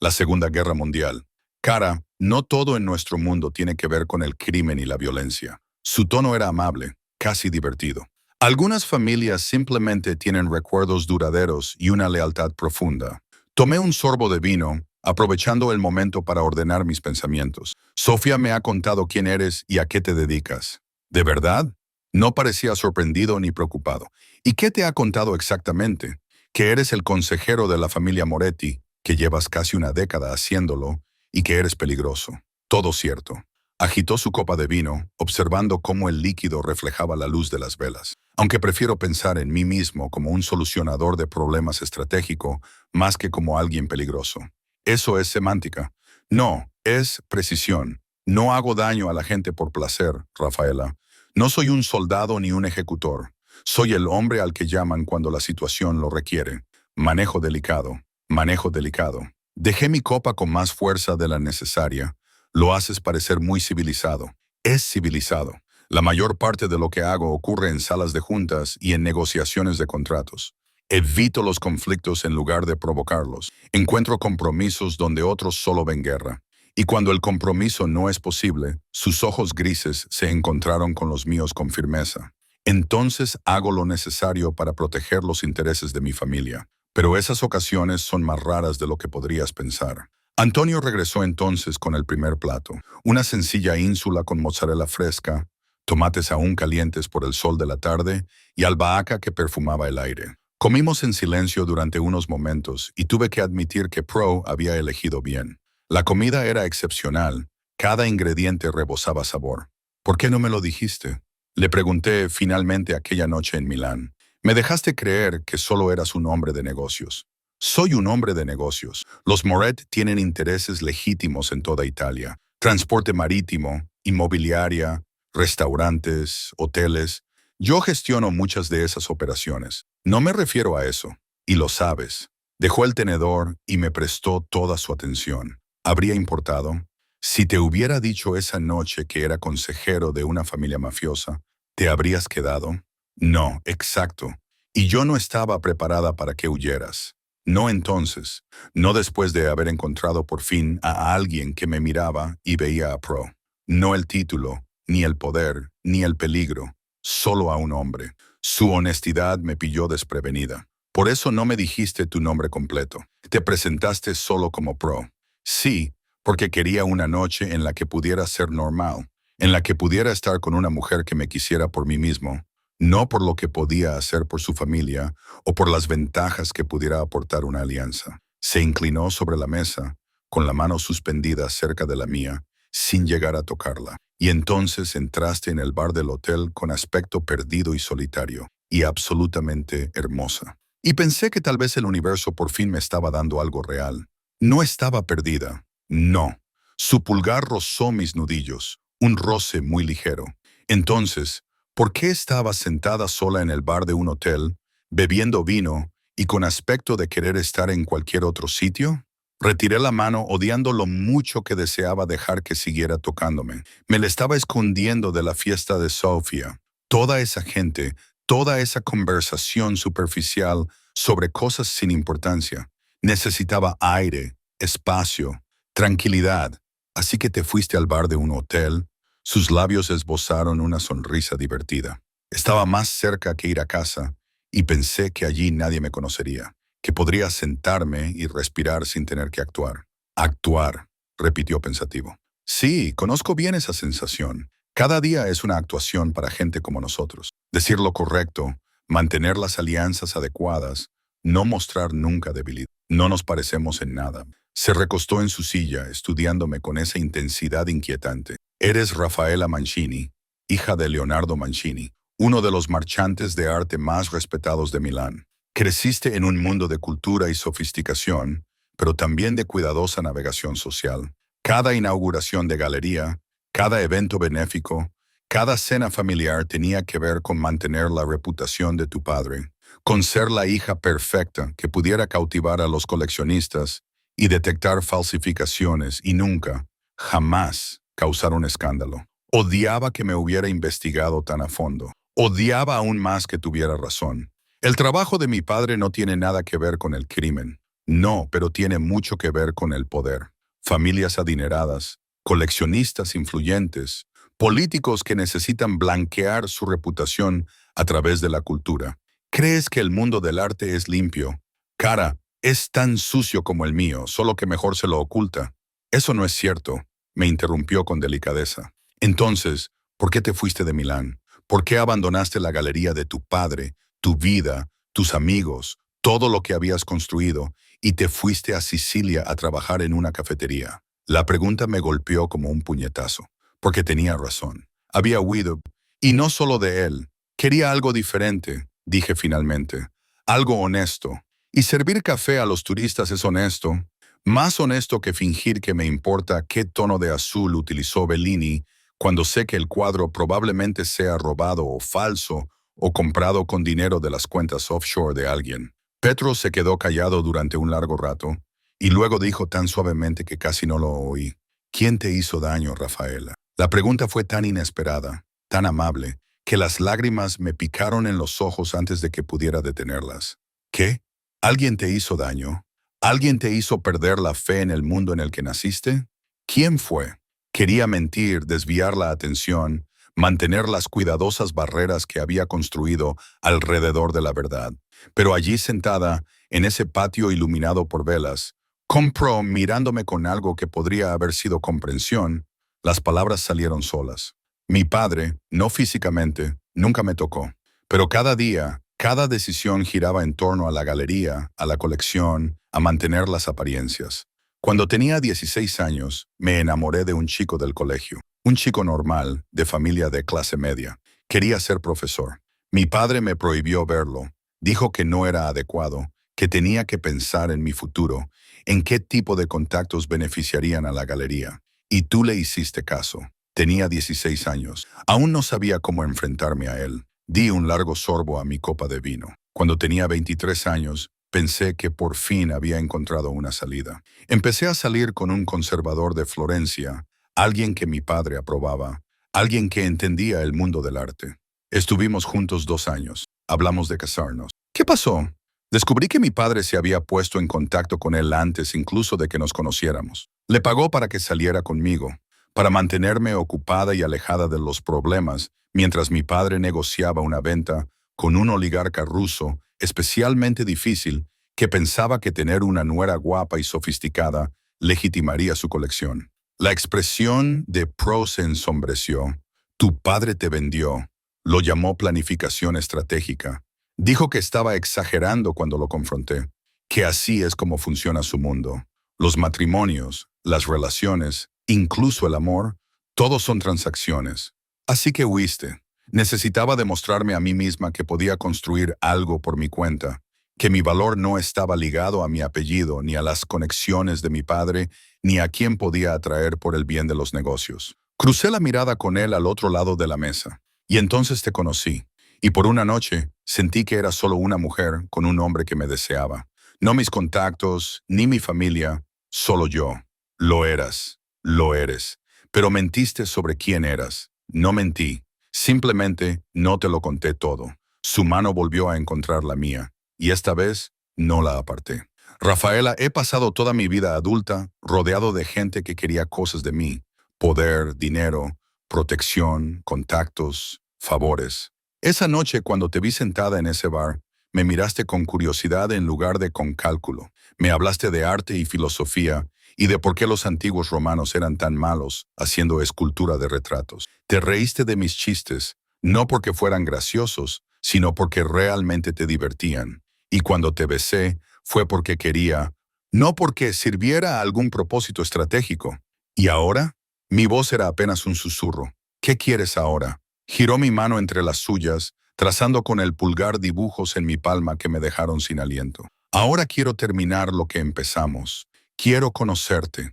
La Segunda Guerra Mundial. Cara, no todo en nuestro mundo tiene que ver con el crimen y la violencia». Su tono era amable, casi divertido. Algunas familias simplemente tienen recuerdos duraderos y una lealtad profunda. Tomé un sorbo de vino, aprovechando el momento para ordenar mis pensamientos. Sofía me ha contado quién eres y a qué te dedicas. ¿De verdad? No parecía sorprendido ni preocupado. ¿Y qué te ha contado exactamente? Que eres el consejero de la familia Moretti, que llevas casi una década haciéndolo, y que eres peligroso. Todo cierto. Agitó su copa de vino, observando cómo el líquido reflejaba la luz de las velas. Aunque prefiero pensar en mí mismo como un solucionador de problemas estratégico, más que como alguien peligroso. Eso es semántica. No, es precisión. No hago daño a la gente por placer, Rafaela. No soy un soldado ni un ejecutor. Soy el hombre al que llaman cuando la situación lo requiere. Manejo delicado. Manejo delicado. Dejé mi copa con más fuerza de la necesaria. Lo haces parecer muy civilizado. Es civilizado. La mayor parte de lo que hago ocurre en salas de juntas y en negociaciones de contratos. Evito los conflictos en lugar de provocarlos. Encuentro compromisos donde otros solo ven guerra. Y cuando el compromiso no es posible, sus ojos grises se encontraron con los míos con firmeza. Entonces hago lo necesario para proteger los intereses de mi familia. Pero esas ocasiones son más raras de lo que podrías pensar. Antonio regresó entonces con el primer plato, una sencilla ínsula con mozzarella fresca, tomates aún calientes por el sol de la tarde y albahaca que perfumaba el aire. Comimos en silencio durante unos momentos y tuve que admitir que Pro había elegido bien. La comida era excepcional, cada ingrediente rebosaba sabor. «¿Por qué no me lo dijiste?», le pregunté finalmente aquella noche en Milán. «Me dejaste creer que solo eras un hombre de negocios». Soy un hombre de negocios. Los Moret tienen intereses legítimos en toda Italia. Transporte marítimo, inmobiliaria, restaurantes, hoteles. Yo gestiono muchas de esas operaciones. No me refiero a eso. Y lo sabes. Dejó el tenedor y me prestó toda su atención. ¿Habría importado? Si te hubiera dicho esa noche que era consejero de una familia mafiosa, ¿te habrías quedado? No, exacto. Y yo no estaba preparada para que huyeras. No entonces, no después de haber encontrado por fin a alguien que me miraba y veía a Pro. No el título, ni el poder, ni el peligro, solo a un hombre. Su honestidad me pilló desprevenida. Por eso no me dijiste tu nombre completo. Te presentaste solo como Pro. Sí, porque quería una noche en la que pudiera ser normal, en la que pudiera estar con una mujer que me quisiera por mí mismo, no por lo que podía hacer por su familia o por las ventajas que pudiera aportar una alianza. Se inclinó sobre la mesa, con la mano suspendida cerca de la mía, sin llegar a tocarla. Y entonces entraste en el bar del hotel con aspecto perdido y solitario, y absolutamente hermosa. Y pensé que tal vez el universo por fin me estaba dando algo real. No estaba perdida, no. Su pulgar rozó mis nudillos, un roce muy ligero. Entonces, ¿por qué estaba sentada sola en el bar de un hotel, bebiendo vino y con aspecto de querer estar en cualquier otro sitio? Retiré la mano odiando lo mucho que deseaba dejar que siguiera tocándome. Me le estaba escondiendo de la fiesta de Sofía. Toda esa gente, toda esa conversación superficial sobre cosas sin importancia. Necesitaba aire, espacio, tranquilidad. Así que te fuiste al bar de un hotel. Sus labios esbozaron una sonrisa divertida. Estaba más cerca que ir a casa y pensé que allí nadie me conocería, que podría sentarme y respirar sin tener que actuar. Actuar, repitió pensativo. Sí, conozco bien esa sensación. Cada día es una actuación para gente como nosotros. Decir lo correcto, mantener las alianzas adecuadas, no mostrar nunca debilidad. No nos parecemos en nada. Se recostó en su silla, estudiándome con esa intensidad inquietante. Eres Raffaella Mancini, hija de Leonardo Mancini, uno de los marchantes de arte más respetados de Milán. Creciste en un mundo de cultura y sofisticación, pero también de cuidadosa navegación social. Cada inauguración de galería, cada evento benéfico, cada cena familiar tenía que ver con mantener la reputación de tu padre, con ser la hija perfecta que pudiera cautivar a los coleccionistas y detectar falsificaciones y nunca, jamás, causar un escándalo. Odiaba que me hubiera investigado tan a fondo. Odiaba aún más que tuviera razón. El trabajo de mi padre no tiene nada que ver con el crimen. No, pero tiene mucho que ver con el poder. Familias adineradas, coleccionistas influyentes, políticos que necesitan blanquear su reputación a través de la cultura. ¿Crees que el mundo del arte es limpio? Cara, es tan sucio como el mío, solo que mejor se lo oculta. Eso no es cierto, me interrumpió con delicadeza. Entonces, ¿por qué te fuiste de Milán? ¿Por qué abandonaste la galería de tu padre, tu vida, tus amigos, todo lo que habías construido, y te fuiste a Sicilia a trabajar en una cafetería? La pregunta me golpeó como un puñetazo, porque tenía razón. Había huido, y no solo de él. Quería algo diferente, dije finalmente. Algo honesto. Y servir café a los turistas es honesto. Más honesto que fingir que me importa qué tono de azul utilizó Bellini cuando sé que el cuadro probablemente sea robado o falso o comprado con dinero de las cuentas offshore de alguien. Petro se quedó callado durante un largo rato y luego dijo tan suavemente que casi no lo oí. ¿Quién te hizo daño, Rafaela? La pregunta fue tan inesperada, tan amable, que las lágrimas me picaron en los ojos antes de que pudiera detenerlas. ¿Qué? ¿Alguien te hizo daño? ¿Alguien te hizo perder la fe en el mundo en el que naciste? ¿Quién fue? Quería mentir, desviar la atención, mantener las cuidadosas barreras que había construido alrededor de la verdad. Pero allí sentada, en ese patio iluminado por velas, compró mirándome con algo que podría haber sido comprensión, las palabras salieron solas. Mi padre, no físicamente, nunca me tocó. Pero cada día, cada decisión giraba en torno a la galería, a la colección, a mantener las apariencias. Cuando tenía 16 años, me enamoré de un chico del colegio. Un chico normal, de familia de clase media. Quería ser profesor. Mi padre me prohibió verlo. Dijo que no era adecuado, que tenía que pensar en mi futuro, en qué tipo de contactos beneficiarían a la galería. Y tú le hiciste caso. Tenía 16 años. Aún no sabía cómo enfrentarme a él. Di un largo sorbo a mi copa de vino. Cuando tenía 23 años, pensé que por fin había encontrado una salida. Empecé a salir con un conservador de Florencia, alguien que mi padre aprobaba, alguien que entendía el mundo del arte. Estuvimos juntos 2 años. Hablamos de casarnos. ¿Qué pasó? Descubrí que mi padre se había puesto en contacto con él antes incluso de que nos conociéramos. Le pagó para que saliera conmigo, para mantenerme ocupada y alejada de los problemas, mientras mi padre negociaba una venta con un oligarca ruso especialmente difícil que pensaba que tener una nuera guapa y sofisticada legitimaría su colección. La expresión de Pro se ensombreció. Tu padre te vendió. Lo llamó planificación estratégica. Dijo que estaba exagerando cuando lo confronté, que así es como funciona su mundo. Los matrimonios, las relaciones, incluso el amor, todos son transacciones. Así que huiste. Necesitaba demostrarme a mí misma que podía construir algo por mi cuenta, que mi valor no estaba ligado a mi apellido, ni a las conexiones de mi padre, ni a quién podía atraer por el bien de los negocios. Crucé la mirada con él al otro lado de la mesa, y entonces te conocí. Y por una noche sentí que era solo una mujer con un hombre que me deseaba. No mis contactos, ni mi familia, solo yo. Lo eras, lo eres. Pero mentiste sobre quién eras. No mentí. Simplemente no te lo conté todo. Su mano volvió a encontrar la mía, y esta vez no la aparté. Rafaela, he pasado toda mi vida adulta rodeado de gente que quería cosas de mí. Poder, dinero, protección, contactos, favores. Esa noche, cuando te vi sentada en ese bar, me miraste con curiosidad en lugar de con cálculo. Me hablaste de arte y filosofía y de por qué los antiguos romanos eran tan malos haciendo escultura de retratos. Te reíste de mis chistes, no porque fueran graciosos, sino porque realmente te divertían. Y cuando te besé, fue porque quería, no porque sirviera a algún propósito estratégico. ¿Y ahora? Mi voz era apenas un susurro. ¿Qué quieres ahora? Giró mi mano entre las suyas, trazando con el pulgar dibujos en mi palma que me dejaron sin aliento. Ahora quiero terminar lo que empezamos. Quiero conocerte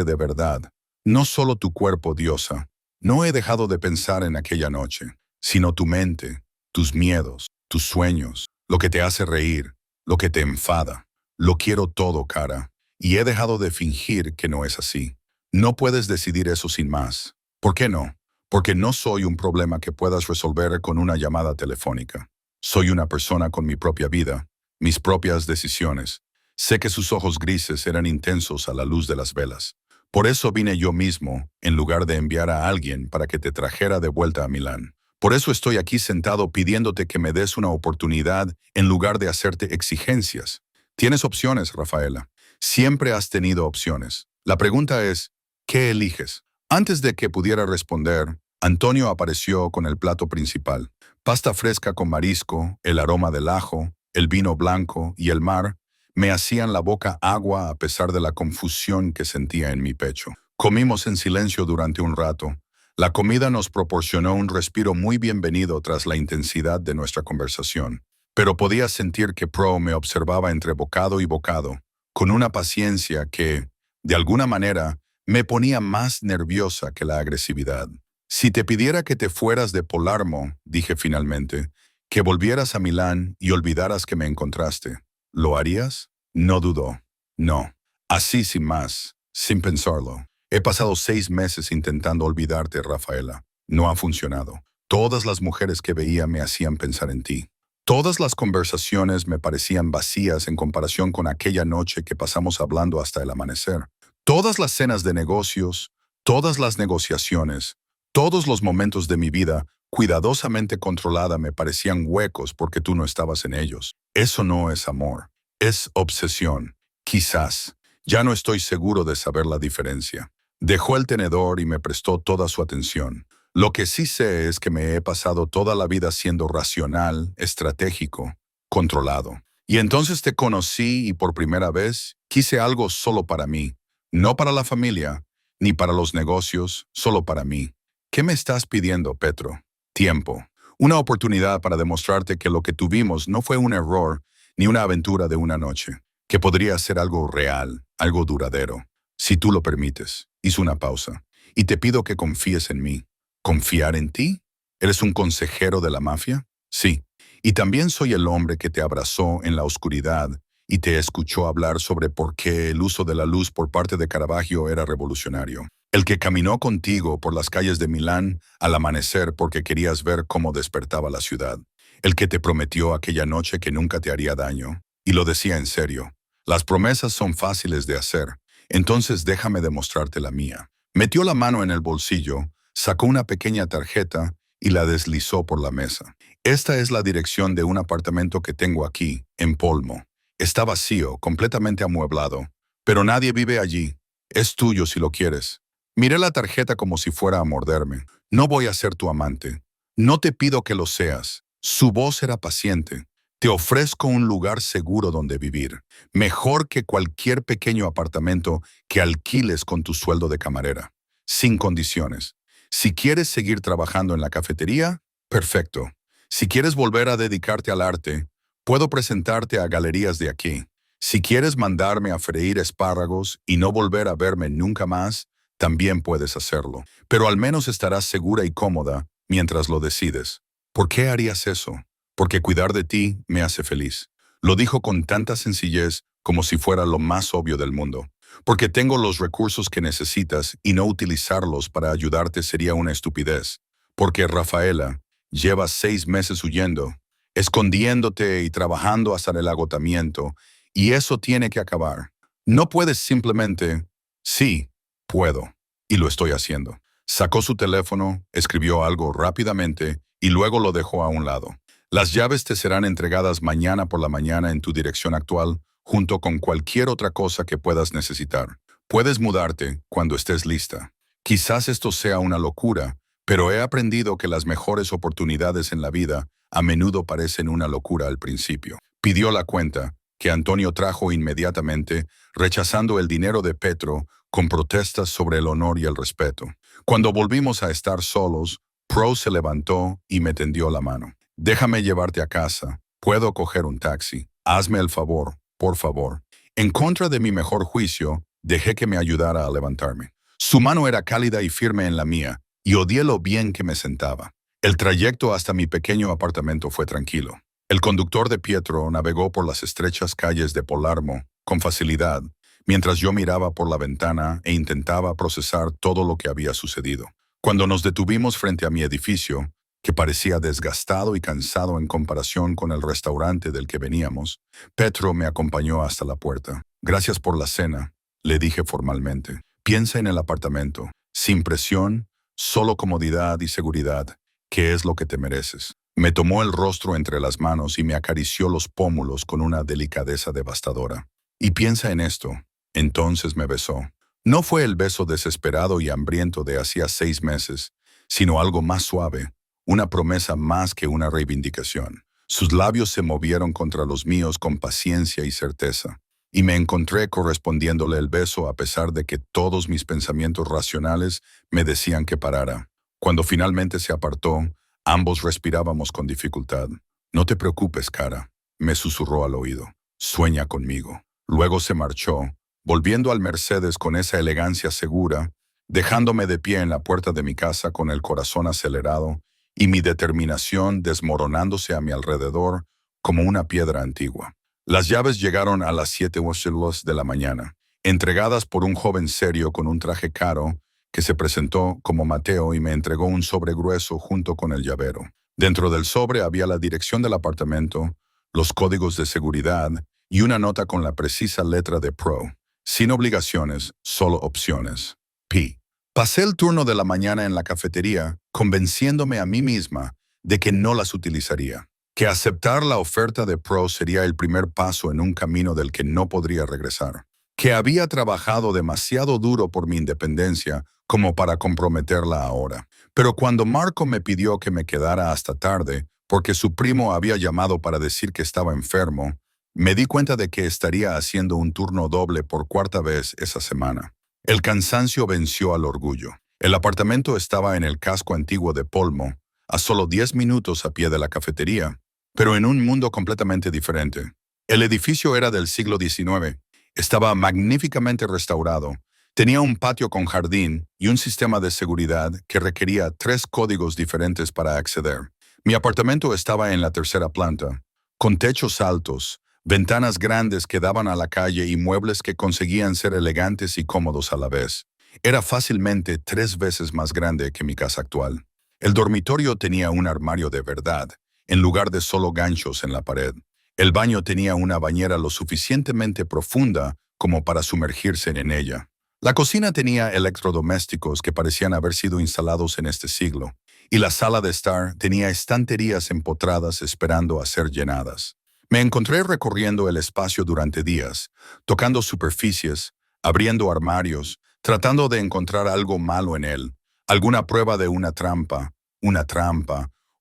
de verdad. No solo tu cuerpo, diosa. No he dejado de pensar en aquella noche, sino tu mente, tus miedos, tus sueños, lo que te hace reír, lo que te enfada. Lo quiero todo, cara. Y he dejado de fingir que no es así. No puedes decidir eso sin más. ¿Por qué no? Porque no soy un problema que puedas resolver con una llamada telefónica. Soy una persona con mi propia vida, mis propias decisiones. Sé que sus ojos grises eran intensos a la luz de las velas. Por eso vine yo mismo, en lugar de enviar a alguien para que te trajera de vuelta a Milán. Por eso estoy aquí sentado pidiéndote que me des una oportunidad en lugar de hacerte exigencias. Tienes opciones, Rafaela. Siempre has tenido opciones. La pregunta es, ¿qué eliges? Antes de que pudiera responder, Antonio apareció con el plato principal. Pasta fresca con marisco, el aroma del ajo, el vino blanco y el mar me hacían la boca agua a pesar de la confusión que sentía en mi pecho. Comimos en silencio durante un rato. La comida nos proporcionó un respiro muy bienvenido tras la intensidad de nuestra conversación. Pero podía sentir que Pro me observaba entre bocado y bocado, con una paciencia que, de alguna manera, me ponía más nerviosa que la agresividad. Si te pidiera que te fueras de Palermo, dije finalmente, que volvieras a Milán y olvidaras que me encontraste, ¿lo harías? No dudó. No. Así sin más, sin pensarlo. He pasado 6 meses intentando olvidarte, Rafaela. No ha funcionado. Todas las mujeres que veía me hacían pensar en ti. Todas las conversaciones me parecían vacías en comparación con aquella noche que pasamos hablando hasta el amanecer. Todas las cenas de negocios, todas las negociaciones, todos los momentos de mi vida cuidadosamente controlada me parecían huecos porque tú no estabas en ellos. Eso no es amor, es obsesión. Quizás. Ya no estoy seguro de saber la diferencia. Dejó el tenedor y me prestó toda su atención. Lo que sí sé es que me he pasado toda la vida siendo racional, estratégico, controlado. Y entonces te conocí y por primera vez quise algo solo para mí. No para la familia, ni para los negocios, solo para mí. ¿Qué me estás pidiendo, Petro? Tiempo. Una oportunidad para demostrarte que lo que tuvimos no fue un error ni una aventura de una noche, que podría ser algo real, algo duradero. Si tú lo permites. Hizo una pausa. Y te pido que confíes en mí. ¿Confiar en ti? ¿Eres un consejero de la mafia? Sí. Y también soy el hombre que te abrazó en la oscuridad y te escuchó hablar sobre por qué el uso de la luz por parte de Caravaggio era revolucionario. El que caminó contigo por las calles de Milán al amanecer porque querías ver cómo despertaba la ciudad. El que te prometió aquella noche que nunca te haría daño. Y lo decía en serio. Las promesas son fáciles de hacer, entonces déjame demostrarte la mía. Metió la mano en el bolsillo, sacó una pequeña tarjeta y la deslizó por la mesa. Esta es la dirección de un apartamento que tengo aquí, en Polmo. Está vacío, completamente amueblado, pero nadie vive allí. Es tuyo si lo quieres. Miré la tarjeta como si fuera a morderme. No voy a ser tu amante. No te pido que lo seas. Su voz era paciente. Te ofrezco un lugar seguro donde vivir, mejor que cualquier pequeño apartamento que alquiles con tu sueldo de camarera, sin condiciones. Si quieres seguir trabajando en la cafetería, perfecto. Si quieres volver a dedicarte al arte, puedo presentarte a galerías de aquí. Si quieres mandarme a freír espárragos y no volver a verme nunca más, también puedes hacerlo. Pero al menos estarás segura y cómoda mientras lo decides. ¿Por qué harías eso? Porque cuidar de ti me hace feliz. Lo dijo con tanta sencillez como si fuera lo más obvio del mundo. Porque tengo los recursos que necesitas y no utilizarlos para ayudarte sería una estupidez. Porque Rafaela, llevas 6 meses huyendo, escondiéndote y trabajando hasta el agotamiento, y eso tiene que acabar. No puedes simplemente, sí, puedo, y lo estoy haciendo. Sacó su teléfono, escribió algo rápidamente y luego lo dejó a un lado. Las llaves te serán entregadas mañana por la mañana en tu dirección actual, junto con cualquier otra cosa que puedas necesitar. Puedes mudarte cuando estés lista. Quizás esto sea una locura, pero he aprendido que las mejores oportunidades en la vida a menudo parecen una locura al principio. Pidió la cuenta, que Antonio trajo inmediatamente, rechazando el dinero de Petro con protestas sobre el honor y el respeto. Cuando volvimos a estar solos, Pro se levantó y me tendió la mano. Déjame llevarte a casa. Puedo coger un taxi. Hazme el favor, por favor. En contra de mi mejor juicio, dejé que me ayudara a levantarme. Su mano era cálida y firme en la mía, y odié lo bien que me sentaba. El trayecto hasta mi pequeño apartamento fue tranquilo. El conductor de Pietro navegó por las estrechas calles de Palermo con facilidad, mientras yo miraba por la ventana e intentaba procesar todo lo que había sucedido. Cuando nos detuvimos frente a mi edificio, que parecía desgastado y cansado en comparación con el restaurante del que veníamos, Petro me acompañó hasta la puerta. Gracias por la cena, le dije formalmente. Piensa en el apartamento, sin presión, solo comodidad y seguridad, que es lo que te mereces. Me tomó el rostro entre las manos y me acarició los pómulos con una delicadeza devastadora. Y piensa en esto. Entonces me besó. No fue el beso desesperado y hambriento de hacía 6 meses, sino algo más suave, una promesa más que una reivindicación. Sus labios se movieron contra los míos con paciencia y certeza, y me encontré correspondiéndole el beso a pesar de que todos mis pensamientos racionales me decían que parara. Cuando finalmente se apartó, ambos respirábamos con dificultad. No te preocupes, cara, me susurró al oído. Sueña conmigo. Luego se marchó, volviendo al Mercedes con esa elegancia segura, dejándome de pie en la puerta de mi casa con el corazón acelerado y mi determinación desmoronándose a mi alrededor como una piedra antigua. Las llaves llegaron a las 7:00 de la mañana, entregadas por un joven serio con un traje caro que se presentó como Mateo y me entregó un sobre grueso junto con el llavero. Dentro del sobre había la dirección del apartamento, los códigos de seguridad y una nota con la precisa letra de Pro. Sin obligaciones, solo opciones. P. Pasé el turno de la mañana en la cafetería, convenciéndome a mí misma de que no las utilizaría, que aceptar la oferta de Pro sería el primer paso en un camino del que no podría regresar, que había trabajado demasiado duro por mi independencia como para comprometerla ahora. Pero cuando Marco me pidió que me quedara hasta tarde, porque su primo había llamado para decir que estaba enfermo, me di cuenta de que estaría haciendo un turno doble por 4ª vez esa semana. El cansancio venció al orgullo. El apartamento estaba en el casco antiguo de Polmo, a solo 10 minutos a pie de la cafetería, pero en un mundo completamente diferente. El edificio era del siglo XIX, estaba magníficamente restaurado, tenía un patio con jardín y un sistema de seguridad que requería 3 códigos diferentes para acceder. Mi apartamento estaba en la 3ª planta, con techos altos, ventanas grandes que daban a la calle y muebles que conseguían ser elegantes y cómodos a la vez. Era fácilmente 3 veces más grande que mi casa actual. El dormitorio tenía un armario de verdad, en lugar de solo ganchos en la pared. El baño tenía una bañera lo suficientemente profunda como para sumergirse en ella. La cocina tenía electrodomésticos que parecían haber sido instalados en este siglo, y la sala de estar tenía estanterías empotradas esperando a ser llenadas. Me encontré recorriendo el espacio durante días, tocando superficies, abriendo armarios, tratando de encontrar algo malo en él, alguna prueba de una trampa,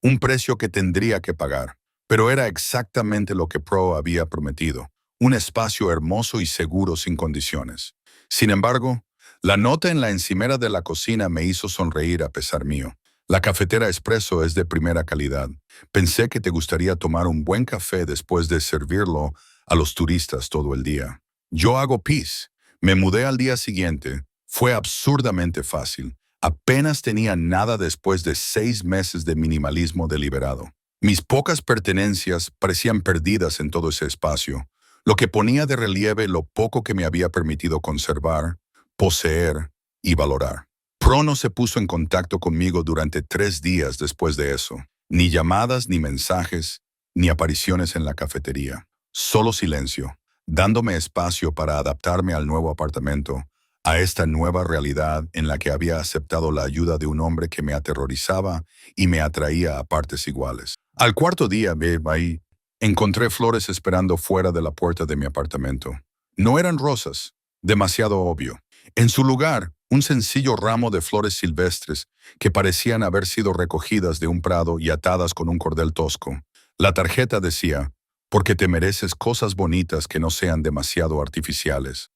un precio que tendría que pagar. Pero era exactamente lo que Pro había prometido, un espacio hermoso y seguro sin condiciones. Sin embargo, la nota en la encimera de la cocina me hizo sonreír a pesar mío. La cafetera Espresso es de primera calidad. Pensé que te gustaría tomar un buen café después de servirlo a los turistas todo el día. Yo hago pis. Me mudé al día siguiente. Fue absurdamente fácil. Apenas tenía nada después de 6 meses de minimalismo deliberado. Mis pocas pertenencias parecían perdidas en todo ese espacio, lo que ponía de relieve lo poco que me había permitido conservar, poseer y valorar. Pro no se puso en contacto conmigo durante 3 días después de eso. Ni llamadas, ni mensajes, ni apariciones en la cafetería. Solo silencio, dándome espacio para adaptarme al nuevo apartamento, a esta nueva realidad en la que había aceptado la ayuda de un hombre que me aterrorizaba y me atraía a partes iguales. Al cuarto día, ahí, encontré flores esperando fuera de la puerta de mi apartamento. No eran rosas, demasiado obvio. En su lugar, un sencillo ramo de flores silvestres que parecían haber sido recogidas de un prado y atadas con un cordel tosco. La tarjeta decía, porque te mereces cosas bonitas que no sean demasiado artificiales.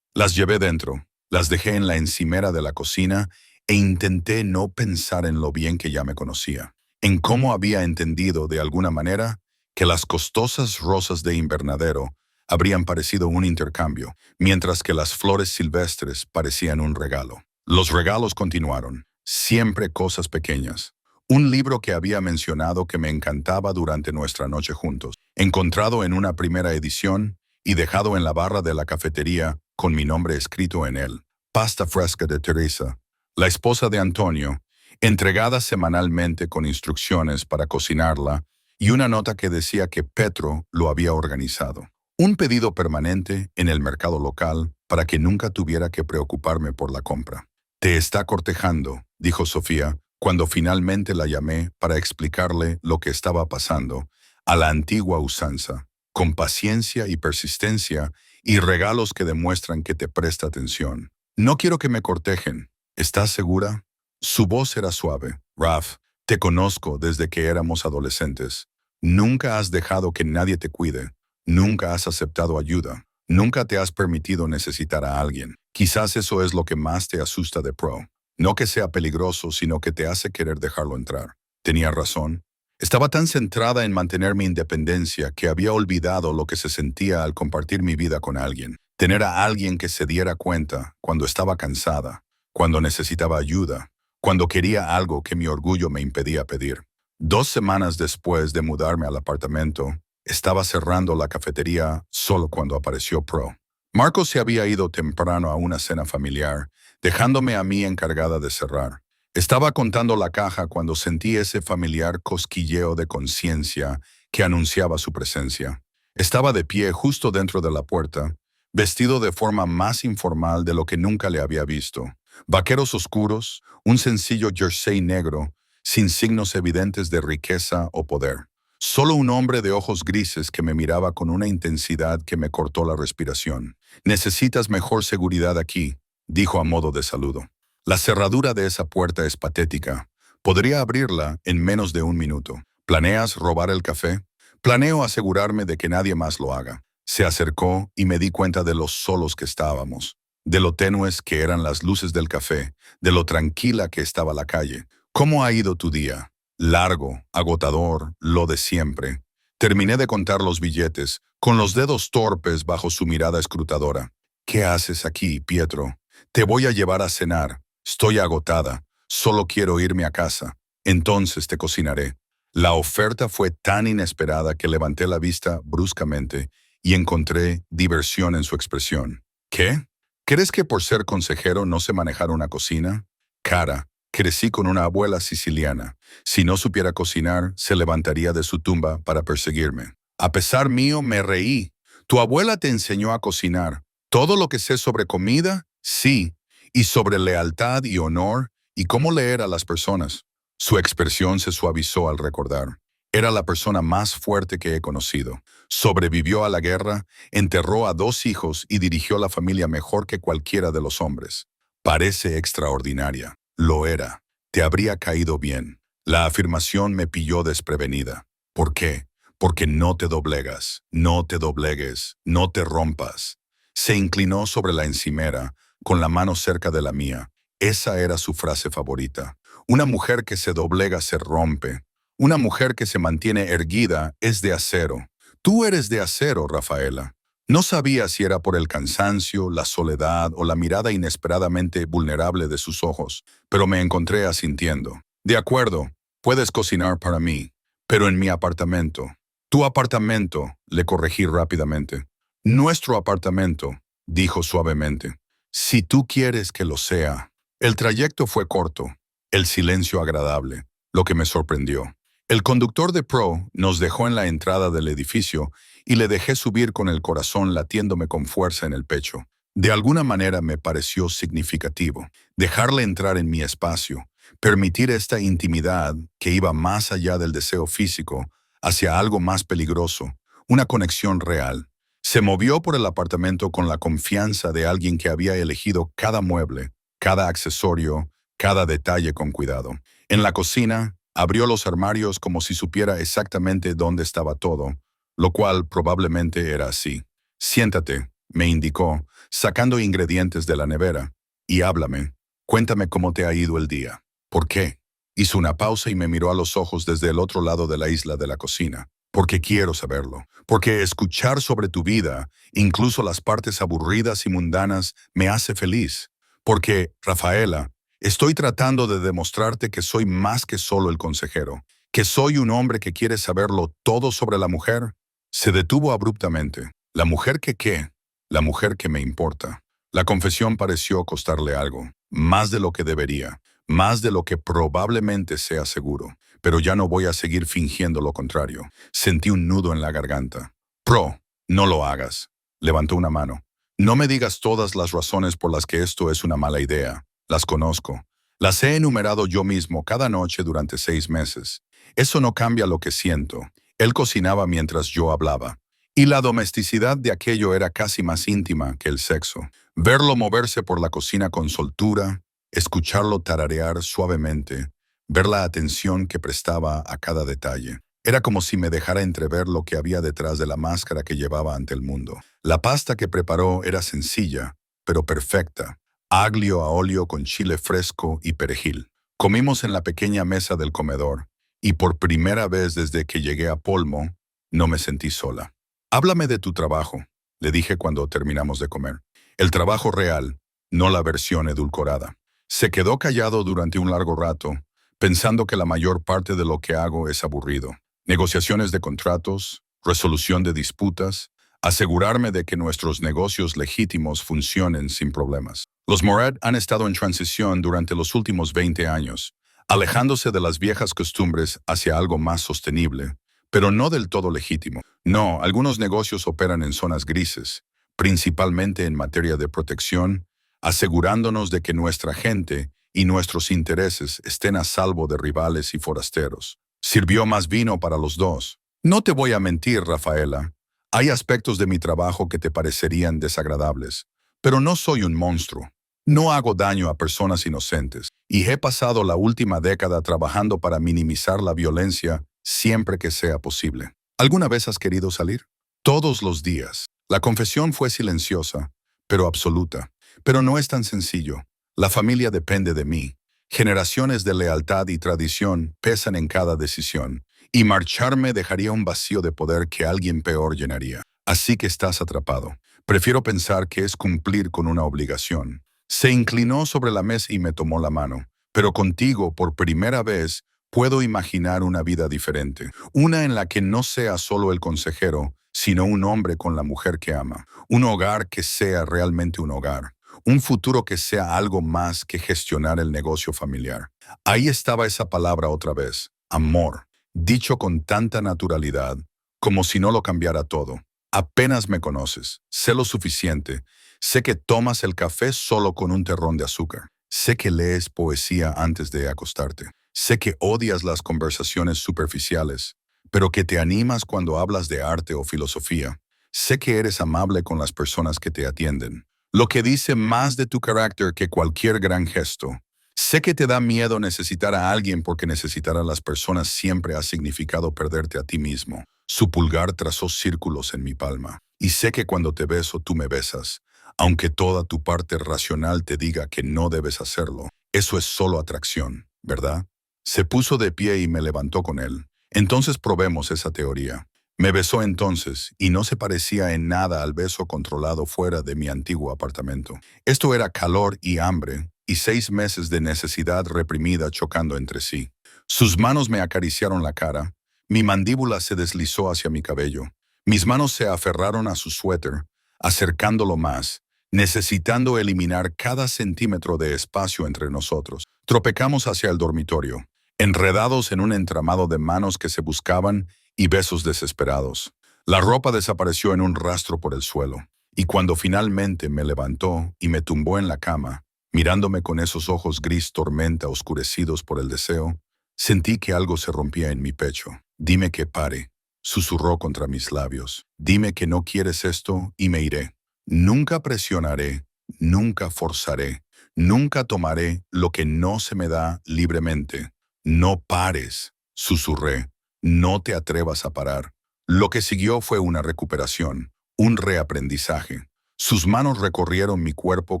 Las llevé dentro, las dejé en la encimera de la cocina e intenté no pensar en lo bien que ya me conocía, en cómo había entendido de alguna manera que las costosas rosas de invernadero habrían parecido un intercambio, mientras que las flores silvestres parecían un regalo. Los regalos continuaron, siempre cosas pequeñas. Un libro que había mencionado que me encantaba durante nuestra noche juntos, encontrado en una primera edición y dejado en la barra de la cafetería con mi nombre escrito en él. Pasta fresca de Teresa, la esposa de Antonio, entregada semanalmente con instrucciones para cocinarla y una nota que decía que Petro lo había organizado. Un pedido permanente en el mercado local para que nunca tuviera que preocuparme por la compra. Te está cortejando, dijo Sofía, cuando finalmente la llamé para explicarle lo que estaba pasando, a la antigua usanza, con paciencia y persistencia y regalos que demuestran que te presta atención. No quiero que me cortejen. ¿Estás segura? Su voz era suave. Raf, te conozco desde que éramos adolescentes. Nunca has dejado que nadie te cuide. Nunca has aceptado ayuda. Nunca te has permitido necesitar a alguien. Quizás eso es lo que más te asusta de Pro. No que sea peligroso, sino que te hace querer dejarlo entrar. Tenía razón. Estaba tan centrada en mantener mi independencia que había olvidado lo que se sentía al compartir mi vida con alguien. Tener a alguien que se diera cuenta cuando estaba cansada, cuando necesitaba ayuda, cuando quería algo que mi orgullo me impedía pedir. 2 semanas después de mudarme al apartamento, estaba cerrando la cafetería solo cuando apareció Pro. Marcos se había ido temprano a una cena familiar, dejándome a mí encargada de cerrar. Estaba contando la caja cuando sentí ese familiar cosquilleo de conciencia que anunciaba su presencia. Estaba de pie justo dentro de la puerta, vestido de forma más informal de lo que nunca le había visto. Vaqueros oscuros, un sencillo jersey negro, sin signos evidentes de riqueza o poder. Solo un hombre de ojos grises que me miraba con una intensidad que me cortó la respiración. Necesitas mejor seguridad aquí, dijo a modo de saludo. La cerradura de esa puerta es patética. Podría abrirla en menos de un minuto. ¿Planeas robar el café? Planeo asegurarme de que nadie más lo haga. Se acercó y me di cuenta de lo solos que estábamos, de lo tenues que eran las luces del café, de lo tranquila que estaba la calle. ¿Cómo ha ido tu día? Largo, agotador, lo de siempre. Terminé de contar los billetes, con los dedos torpes bajo su mirada escrutadora. ¿Qué haces aquí, Pietro? Te voy a llevar a cenar. Estoy agotada. Solo quiero irme a casa. Entonces te cocinaré. La oferta fue tan inesperada que levanté la vista bruscamente y encontré diversión en su expresión. ¿Qué? ¿Crees que por ser consejero no sé manejar una cocina? Cara, crecí con una abuela siciliana. Si no supiera cocinar, se levantaría de su tumba para perseguirme. A pesar mío, me reí. ¿Tu abuela te enseñó a cocinar? ¿Todo lo que sé sobre comida? Sí. ¿Y sobre lealtad y honor? ¿Y cómo leer a las personas? Su expresión se suavizó al recordar. Era la persona más fuerte que he conocido. Sobrevivió a la guerra, enterró a 2 hijos y dirigió la familia mejor que cualquiera de los hombres. Parece extraordinaria. Lo era. Te habría caído bien. La afirmación me pilló desprevenida. ¿Por qué? Porque no te doblegas, no te doblegues, no te rompas. Se inclinó sobre la encimera, con la mano cerca de la mía. Esa era su frase favorita. Una mujer que se doblega se rompe. Una mujer que se mantiene erguida es de acero. Tú eres de acero, Rafaela. No sabía si era por el cansancio, la soledad o la mirada inesperadamente vulnerable de sus ojos, pero me encontré asintiendo. De acuerdo, puedes cocinar para mí, pero en mi apartamento. Tu apartamento, le corregí rápidamente. Nuestro apartamento, dijo suavemente. Si tú quieres que lo sea. El trayecto fue corto, el silencio agradable, lo que me sorprendió. El conductor de Pro nos dejó en la entrada del edificio y le dejé subir con el corazón latiéndome con fuerza en el pecho. De alguna manera me pareció significativo. Dejarle entrar en mi espacio, permitir esta intimidad que iba más allá del deseo físico, hacia algo más peligroso, una conexión real. Se movió por el apartamento con la confianza de alguien que había elegido cada mueble, cada accesorio, cada detalle con cuidado. En la cocina, abrió los armarios como si supiera exactamente dónde estaba todo, lo cual probablemente era así. Siéntate, me indicó, sacando ingredientes de la nevera, y háblame. Cuéntame cómo te ha ido el día. ¿Por qué? Hizo una pausa y me miró a los ojos desde el otro lado de la isla de la cocina. Porque quiero saberlo. Porque escuchar sobre tu vida, incluso las partes aburridas y mundanas, me hace feliz. Porque, Rafaela, estoy tratando de demostrarte que soy más que solo el consejero, que soy un hombre que quiere saberlo todo sobre la mujer. Se detuvo abruptamente. ¿La mujer que qué? La mujer que me importa. La confesión pareció costarle algo, más de lo que debería, más de lo que probablemente sea seguro. Pero ya no voy a seguir fingiendo lo contrario. Sentí un nudo en la garganta. Pro, no lo hagas. Levantó una mano. No me digas todas las razones por las que esto es una mala idea. Las conozco. Las he enumerado yo mismo cada noche durante 6 meses. Eso no cambia lo que siento. Él cocinaba mientras yo hablaba. Y la domesticidad de aquello era casi más íntima que el sexo. Verlo moverse por la cocina con soltura, escucharlo tararear suavemente, ver la atención que prestaba a cada detalle. Era como si me dejara entrever lo que había detrás de la máscara que llevaba ante el mundo. La pasta que preparó era sencilla, pero perfecta. Aglio a óleo con chile fresco y perejil. Comimos en la pequeña mesa del comedor, y por primera vez desde que llegué a Polmo, no me sentí sola. Háblame de tu trabajo, le dije cuando terminamos de comer. El trabajo real, no la versión edulcorada. Se quedó callado durante un largo rato, pensando que la mayor parte de lo que hago es aburrido. Negociaciones de contratos, resolución de disputas, asegurarme de que nuestros negocios legítimos funcionen sin problemas. Los Moret han estado en transición durante los últimos 20 años, alejándose de las viejas costumbres hacia algo más sostenible, pero no del todo legítimo. No, algunos negocios operan en zonas grises, principalmente en materia de protección, asegurándonos de que nuestra gente y nuestros intereses estén a salvo de rivales y forasteros. Sirvió más vino para los dos. No te voy a mentir, Rafaela. Hay aspectos de mi trabajo que te parecerían desagradables, pero no soy un monstruo. No hago daño a personas inocentes, y he pasado la última década trabajando para minimizar la violencia siempre que sea posible. ¿Alguna vez has querido salir? Todos los días. La confesión fue silenciosa, pero absoluta. Pero no es tan sencillo. La familia depende de mí. Generaciones de lealtad y tradición pesan en cada decisión, y marcharme dejaría un vacío de poder que alguien peor llenaría. Así que estás atrapado. Prefiero pensar que es cumplir con una obligación. Se inclinó sobre la mesa y me tomó la mano. Pero contigo, por primera vez, Puedo imaginar una vida diferente, una en la que no sea solo el consejero, sino un hombre con la mujer que ama, un hogar que sea realmente un hogar, un futuro que sea algo más que gestionar el negocio familiar. Ahí estaba esa palabra otra vez, amor, dicho con tanta naturalidad, como si no lo cambiara todo. Apenas me conoces, sé lo suficiente, sé que tomas el café solo con un terrón de azúcar, sé que lees poesía antes de acostarte. Sé que odias las conversaciones superficiales, pero que te animas cuando hablas de arte o filosofía. Sé que eres amable con las personas que te atienden, lo que dice más de tu carácter que cualquier gran gesto. Sé que te da miedo necesitar a alguien porque necesitar a las personas siempre ha significado perderte a ti mismo. Su pulgar trazó círculos en mi palma. Y sé que cuando te beso tú me besas, aunque toda tu parte racional te diga que no debes hacerlo. Eso es solo atracción, ¿verdad? Se puso de pie y me levantó con él. Entonces probemos esa teoría. Me besó entonces, y no se parecía en nada al beso controlado fuera de mi antiguo apartamento. Esto era calor y hambre, y 6 meses de necesidad reprimida chocando entre sí. Sus manos me acariciaron la cara, mi mandíbula se deslizó hacia mi cabello, mis manos se aferraron a su suéter, acercándolo más, necesitando eliminar cada centímetro de espacio entre nosotros. Tropecamos hacia el dormitorio, enredados en un entramado de manos que se buscaban y besos desesperados. La ropa desapareció en un rastro por el suelo, y cuando finalmente me levantó y me tumbó en la cama, mirándome con esos ojos gris tormenta oscurecidos por el deseo, sentí que algo se rompía en mi pecho. Dime que pare, susurró contra mis labios. Dime que no quieres esto y me iré. Nunca presionaré, nunca forzaré, nunca tomaré lo que no se me da libremente. No pares, susurré. No te atrevas a parar. Lo que siguió fue una recuperación, un reaprendizaje. Sus manos recorrieron mi cuerpo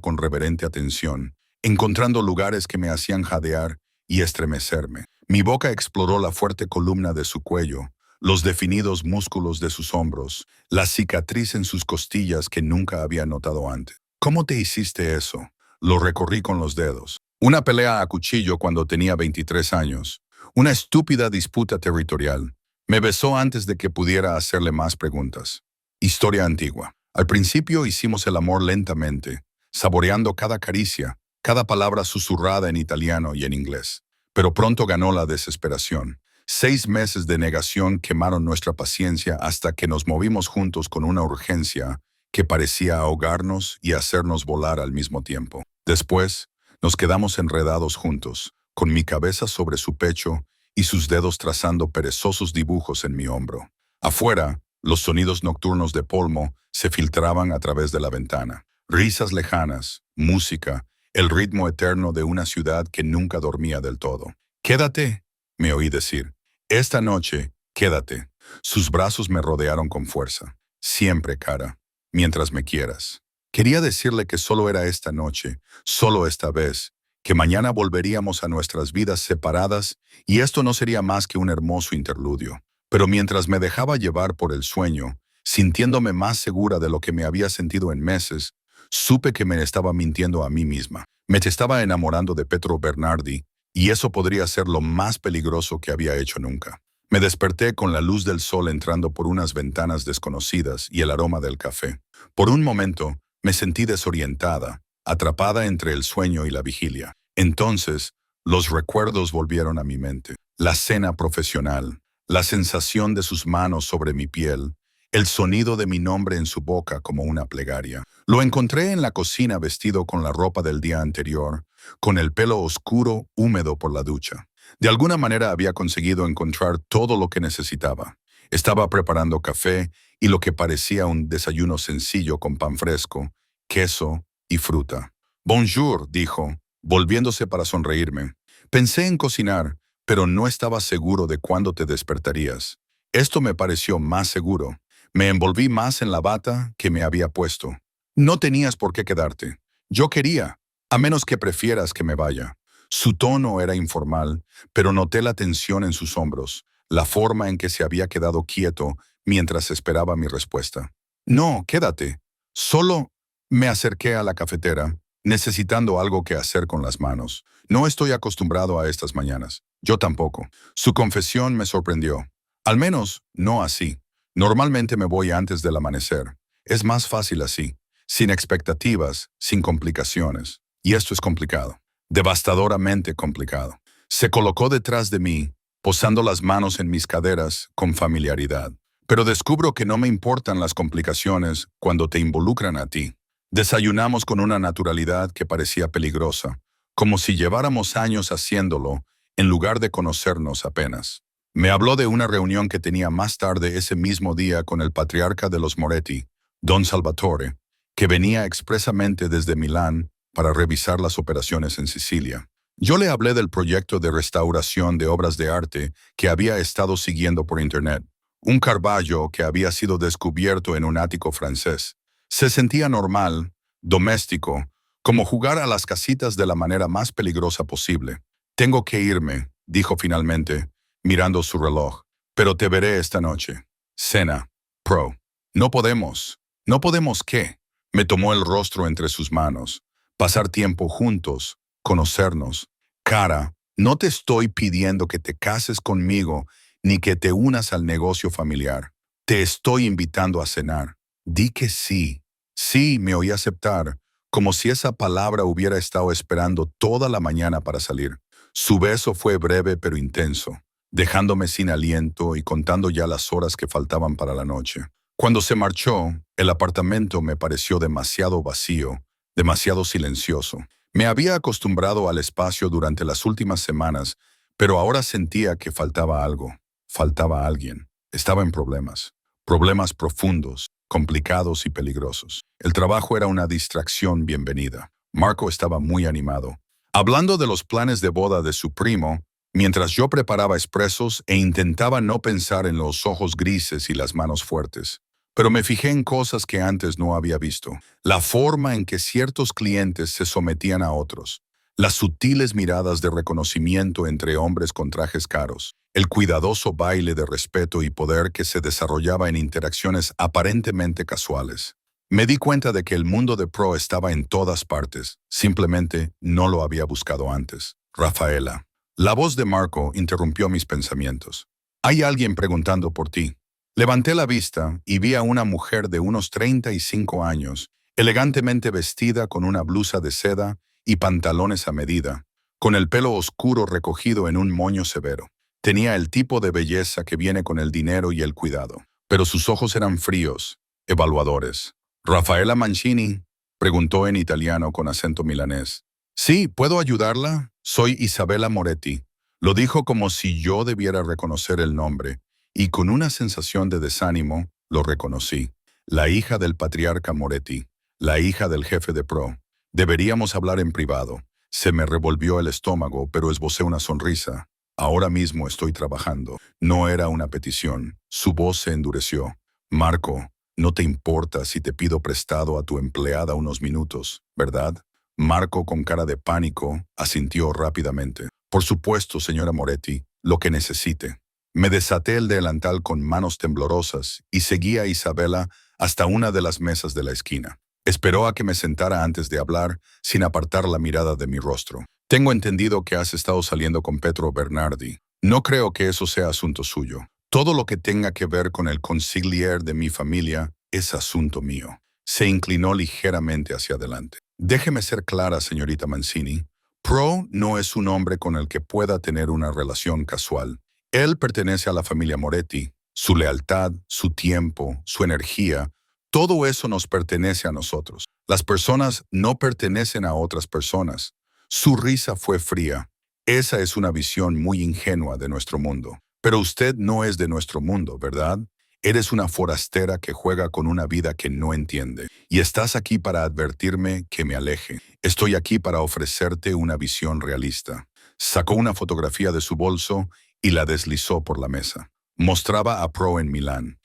con reverente atención, encontrando lugares que me hacían jadear y estremecerme. Mi boca exploró la fuerte columna de su cuello, los definidos músculos de sus hombros, la cicatriz en sus costillas que nunca había notado antes. ¿Cómo te hiciste eso? Lo recorrí con los dedos. Una pelea a cuchillo cuando tenía 23 años. Una estúpida disputa territorial. Me besó antes de que pudiera hacerle más preguntas. Historia antigua. Al principio hicimos el amor lentamente, saboreando cada caricia, cada palabra susurrada en italiano y en inglés. Pero pronto ganó la desesperación. 6 meses de negación quemaron nuestra paciencia hasta que nos movimos juntos con una urgencia que parecía ahogarnos y hacernos volar al mismo tiempo. Después, nos quedamos enredados juntos, con mi cabeza sobre su pecho y sus dedos trazando perezosos dibujos en mi hombro. Afuera, los sonidos nocturnos de Polmo se filtraban a través de la ventana. Risas lejanas, música, el ritmo eterno de una ciudad que nunca dormía del todo. «Quédate», me oí decir. «Esta noche, quédate». Sus brazos me rodearon con fuerza. «Siempre, cara, mientras me quieras». Quería decirle que solo era esta noche, solo esta vez, que mañana volveríamos a nuestras vidas separadas y esto no sería más que un hermoso interludio. Pero mientras me dejaba llevar por el sueño, sintiéndome más segura de lo que me había sentido en meses, supe que me estaba mintiendo a mí misma. Me estaba enamorando de Pietro Bernardi y eso podría ser lo más peligroso que había hecho nunca. Me desperté con la luz del sol entrando por unas ventanas desconocidas y el aroma del café. Por un momento, me sentí desorientada, atrapada entre el sueño y la vigilia. Entonces, los recuerdos volvieron a mi mente. La cena profesional, la sensación de sus manos sobre mi piel, el sonido de mi nombre en su boca como una plegaria. Lo encontré en la cocina vestido con la ropa del día anterior, con el pelo oscuro, húmedo por la ducha. De alguna manera había conseguido encontrar todo lo que necesitaba. Estaba preparando café y lo que parecía un desayuno sencillo con pan fresco, queso y fruta. «Bonjour», dijo, volviéndose para sonreírme. «Pensé en cocinar, pero no estaba seguro de cuándo te despertarías. Esto me pareció más seguro. Me envolví más en la bata que me había puesto. No tenías por qué quedarte. Yo quería, a menos que prefieras que me vaya». Su tono era informal, pero noté la tensión en sus hombros, la forma en que se había quedado quieto mientras esperaba mi respuesta. «No, quédate. Solo…» Me acerqué a la cafetera, necesitando algo que hacer con las manos. No estoy acostumbrado a estas mañanas. Yo tampoco. Su confesión me sorprendió. Al menos, no así. Normalmente me voy antes del amanecer. Es más fácil así, sin expectativas, sin complicaciones. Y esto es complicado, devastadoramente complicado. Se colocó detrás de mí, posando las manos en mis caderas con familiaridad. Pero descubro que no me importan las complicaciones cuando te involucran a ti. Desayunamos con una naturalidad que parecía peligrosa, como si lleváramos años haciéndolo en lugar de conocernos apenas. Me habló de una reunión que tenía más tarde ese mismo día con el patriarca de los Moretti, Don Salvatore, que venía expresamente desde Milán para revisar las operaciones en Sicilia. Yo le hablé del proyecto de restauración de obras de arte que había estado siguiendo por internet. Un Caravaggio que había sido descubierto en un ático francés. Se sentía normal, doméstico, como jugar a las casitas de la manera más peligrosa posible. Tengo que irme, dijo finalmente, mirando su reloj, pero te veré esta noche. Cena. Pro. No podemos. ¿No podemos qué? Me tomó el rostro entre sus manos. Pasar tiempo juntos, conocernos. Cara, no te estoy pidiendo que te cases conmigo ni que te unas al negocio familiar. Te estoy invitando a cenar. Di que sí. Sí, me oí aceptar, como si esa palabra hubiera estado esperando toda la mañana para salir. Su beso fue breve pero intenso, dejándome sin aliento y contando ya las horas que faltaban para la noche. Cuando se marchó, el apartamento me pareció demasiado vacío, demasiado silencioso. Me había acostumbrado al espacio durante las últimas semanas, pero ahora sentía que faltaba algo, faltaba alguien. Estaba en problemas, problemas profundos, complicados y peligrosos. El trabajo era una distracción bienvenida. Marco estaba muy animado, hablando de los planes de boda de su primo, mientras yo preparaba expresos e intentaba no pensar en los ojos grises y las manos fuertes. Pero me fijé en cosas que antes no había visto. La forma en que ciertos clientes se sometían a otros. Las sutiles miradas de reconocimiento entre hombres con trajes caros. El cuidadoso baile de respeto y poder que se desarrollaba en interacciones aparentemente casuales. Me di cuenta de que el mundo de Pro estaba en todas partes. Simplemente no lo había buscado antes. Rafaela. La voz de Marco interrumpió mis pensamientos. Hay alguien preguntando por ti. Levanté la vista y vi a una mujer de unos 35 años, elegantemente vestida con una blusa de seda y pantalones a medida, con el pelo oscuro recogido en un moño severo. Tenía el tipo de belleza que viene con el dinero y el cuidado, pero sus ojos eran fríos, evaluadores. ¿Rafaela Mancini? Preguntó en italiano con acento milanés. Sí, ¿puedo ayudarla? Soy Isabella Moretti. Lo dijo como si yo debiera reconocer el nombre, y con una sensación de desánimo lo reconocí. La hija del patriarca Moretti, la hija del jefe de Pro. Deberíamos hablar en privado. Se me revolvió el estómago, pero esbocé una sonrisa. Ahora mismo estoy trabajando. No era una petición. Su voz se endureció. Marco, no te importa si te pido prestado a tu empleada unos minutos, ¿verdad? Marco, con cara de pánico, asintió rápidamente. Por supuesto, señora Moretti, lo que necesite. Me desaté el delantal con manos temblorosas y seguí a Isabella hasta una de las mesas de la esquina. Esperó a que me sentara antes de hablar, sin apartar la mirada de mi rostro. Tengo entendido que has estado saliendo con Pietro Bernardi. No creo que eso sea asunto suyo. Todo lo que tenga que ver con el consigliere de mi familia es asunto mío. Se inclinó ligeramente hacia adelante. Déjeme ser clara, señorita Mancini. Pro no es un hombre con el que pueda tener una relación casual. Él pertenece a la familia Moretti. Su lealtad, su tiempo, su energía, todo eso nos pertenece a nosotros. Las personas no pertenecen a otras personas. Su risa fue fría. Esa es una visión muy ingenua de nuestro mundo. Pero usted no es de nuestro mundo, ¿verdad? Eres una forastera que juega con una vida que no entiende. Y estás aquí para advertirme que me aleje. Estoy aquí para ofrecerte una visión realista. Sacó una fotografía de su bolso y la deslizó por la mesa. Mostraba a Pro en Milán.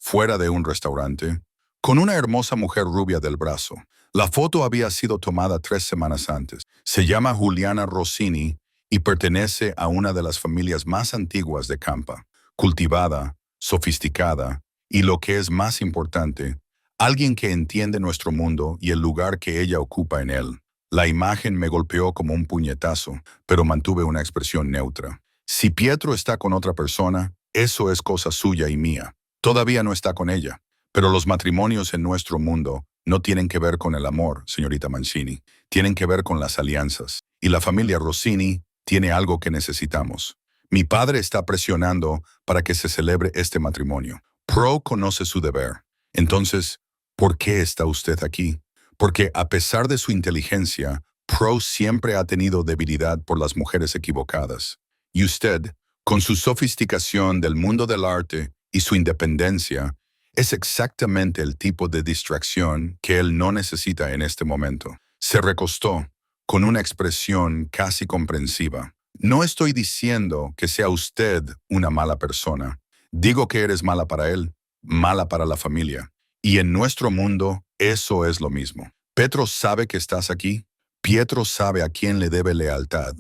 Fuera de un restaurante, con una hermosa mujer rubia del brazo. La foto había sido tomada 3 semanas antes. Se llama Juliana Rossini y pertenece a una de las familias más antiguas de Campa. Cultivada, sofisticada y, lo que es más importante, alguien que entiende nuestro mundo y el lugar que ella ocupa en él. La imagen me golpeó como un puñetazo, pero mantuve una expresión neutra. Si Pietro está con otra persona, eso es cosa suya y mía. Todavía no está con ella. Pero los matrimonios en nuestro mundo no tienen que ver con el amor, señorita Mancini. Tienen que ver con las alianzas. Y la familia Rossini tiene algo que necesitamos. Mi padre está presionando para que se celebre este matrimonio. Pro conoce su deber. Entonces, ¿por qué está usted aquí? Porque a pesar de su inteligencia, Pro siempre ha tenido debilidad por las mujeres equivocadas. Y usted, con su sofisticación del mundo del arte y su independencia, es exactamente el tipo de distracción que él no necesita en este momento. Se recostó, con una expresión casi comprensiva. No estoy diciendo que sea usted una mala persona. Digo que eres mala para él, mala para la familia. Y en nuestro mundo, eso es lo mismo. Petro sabe que estás aquí. Pietro sabe a quién le debe lealtad.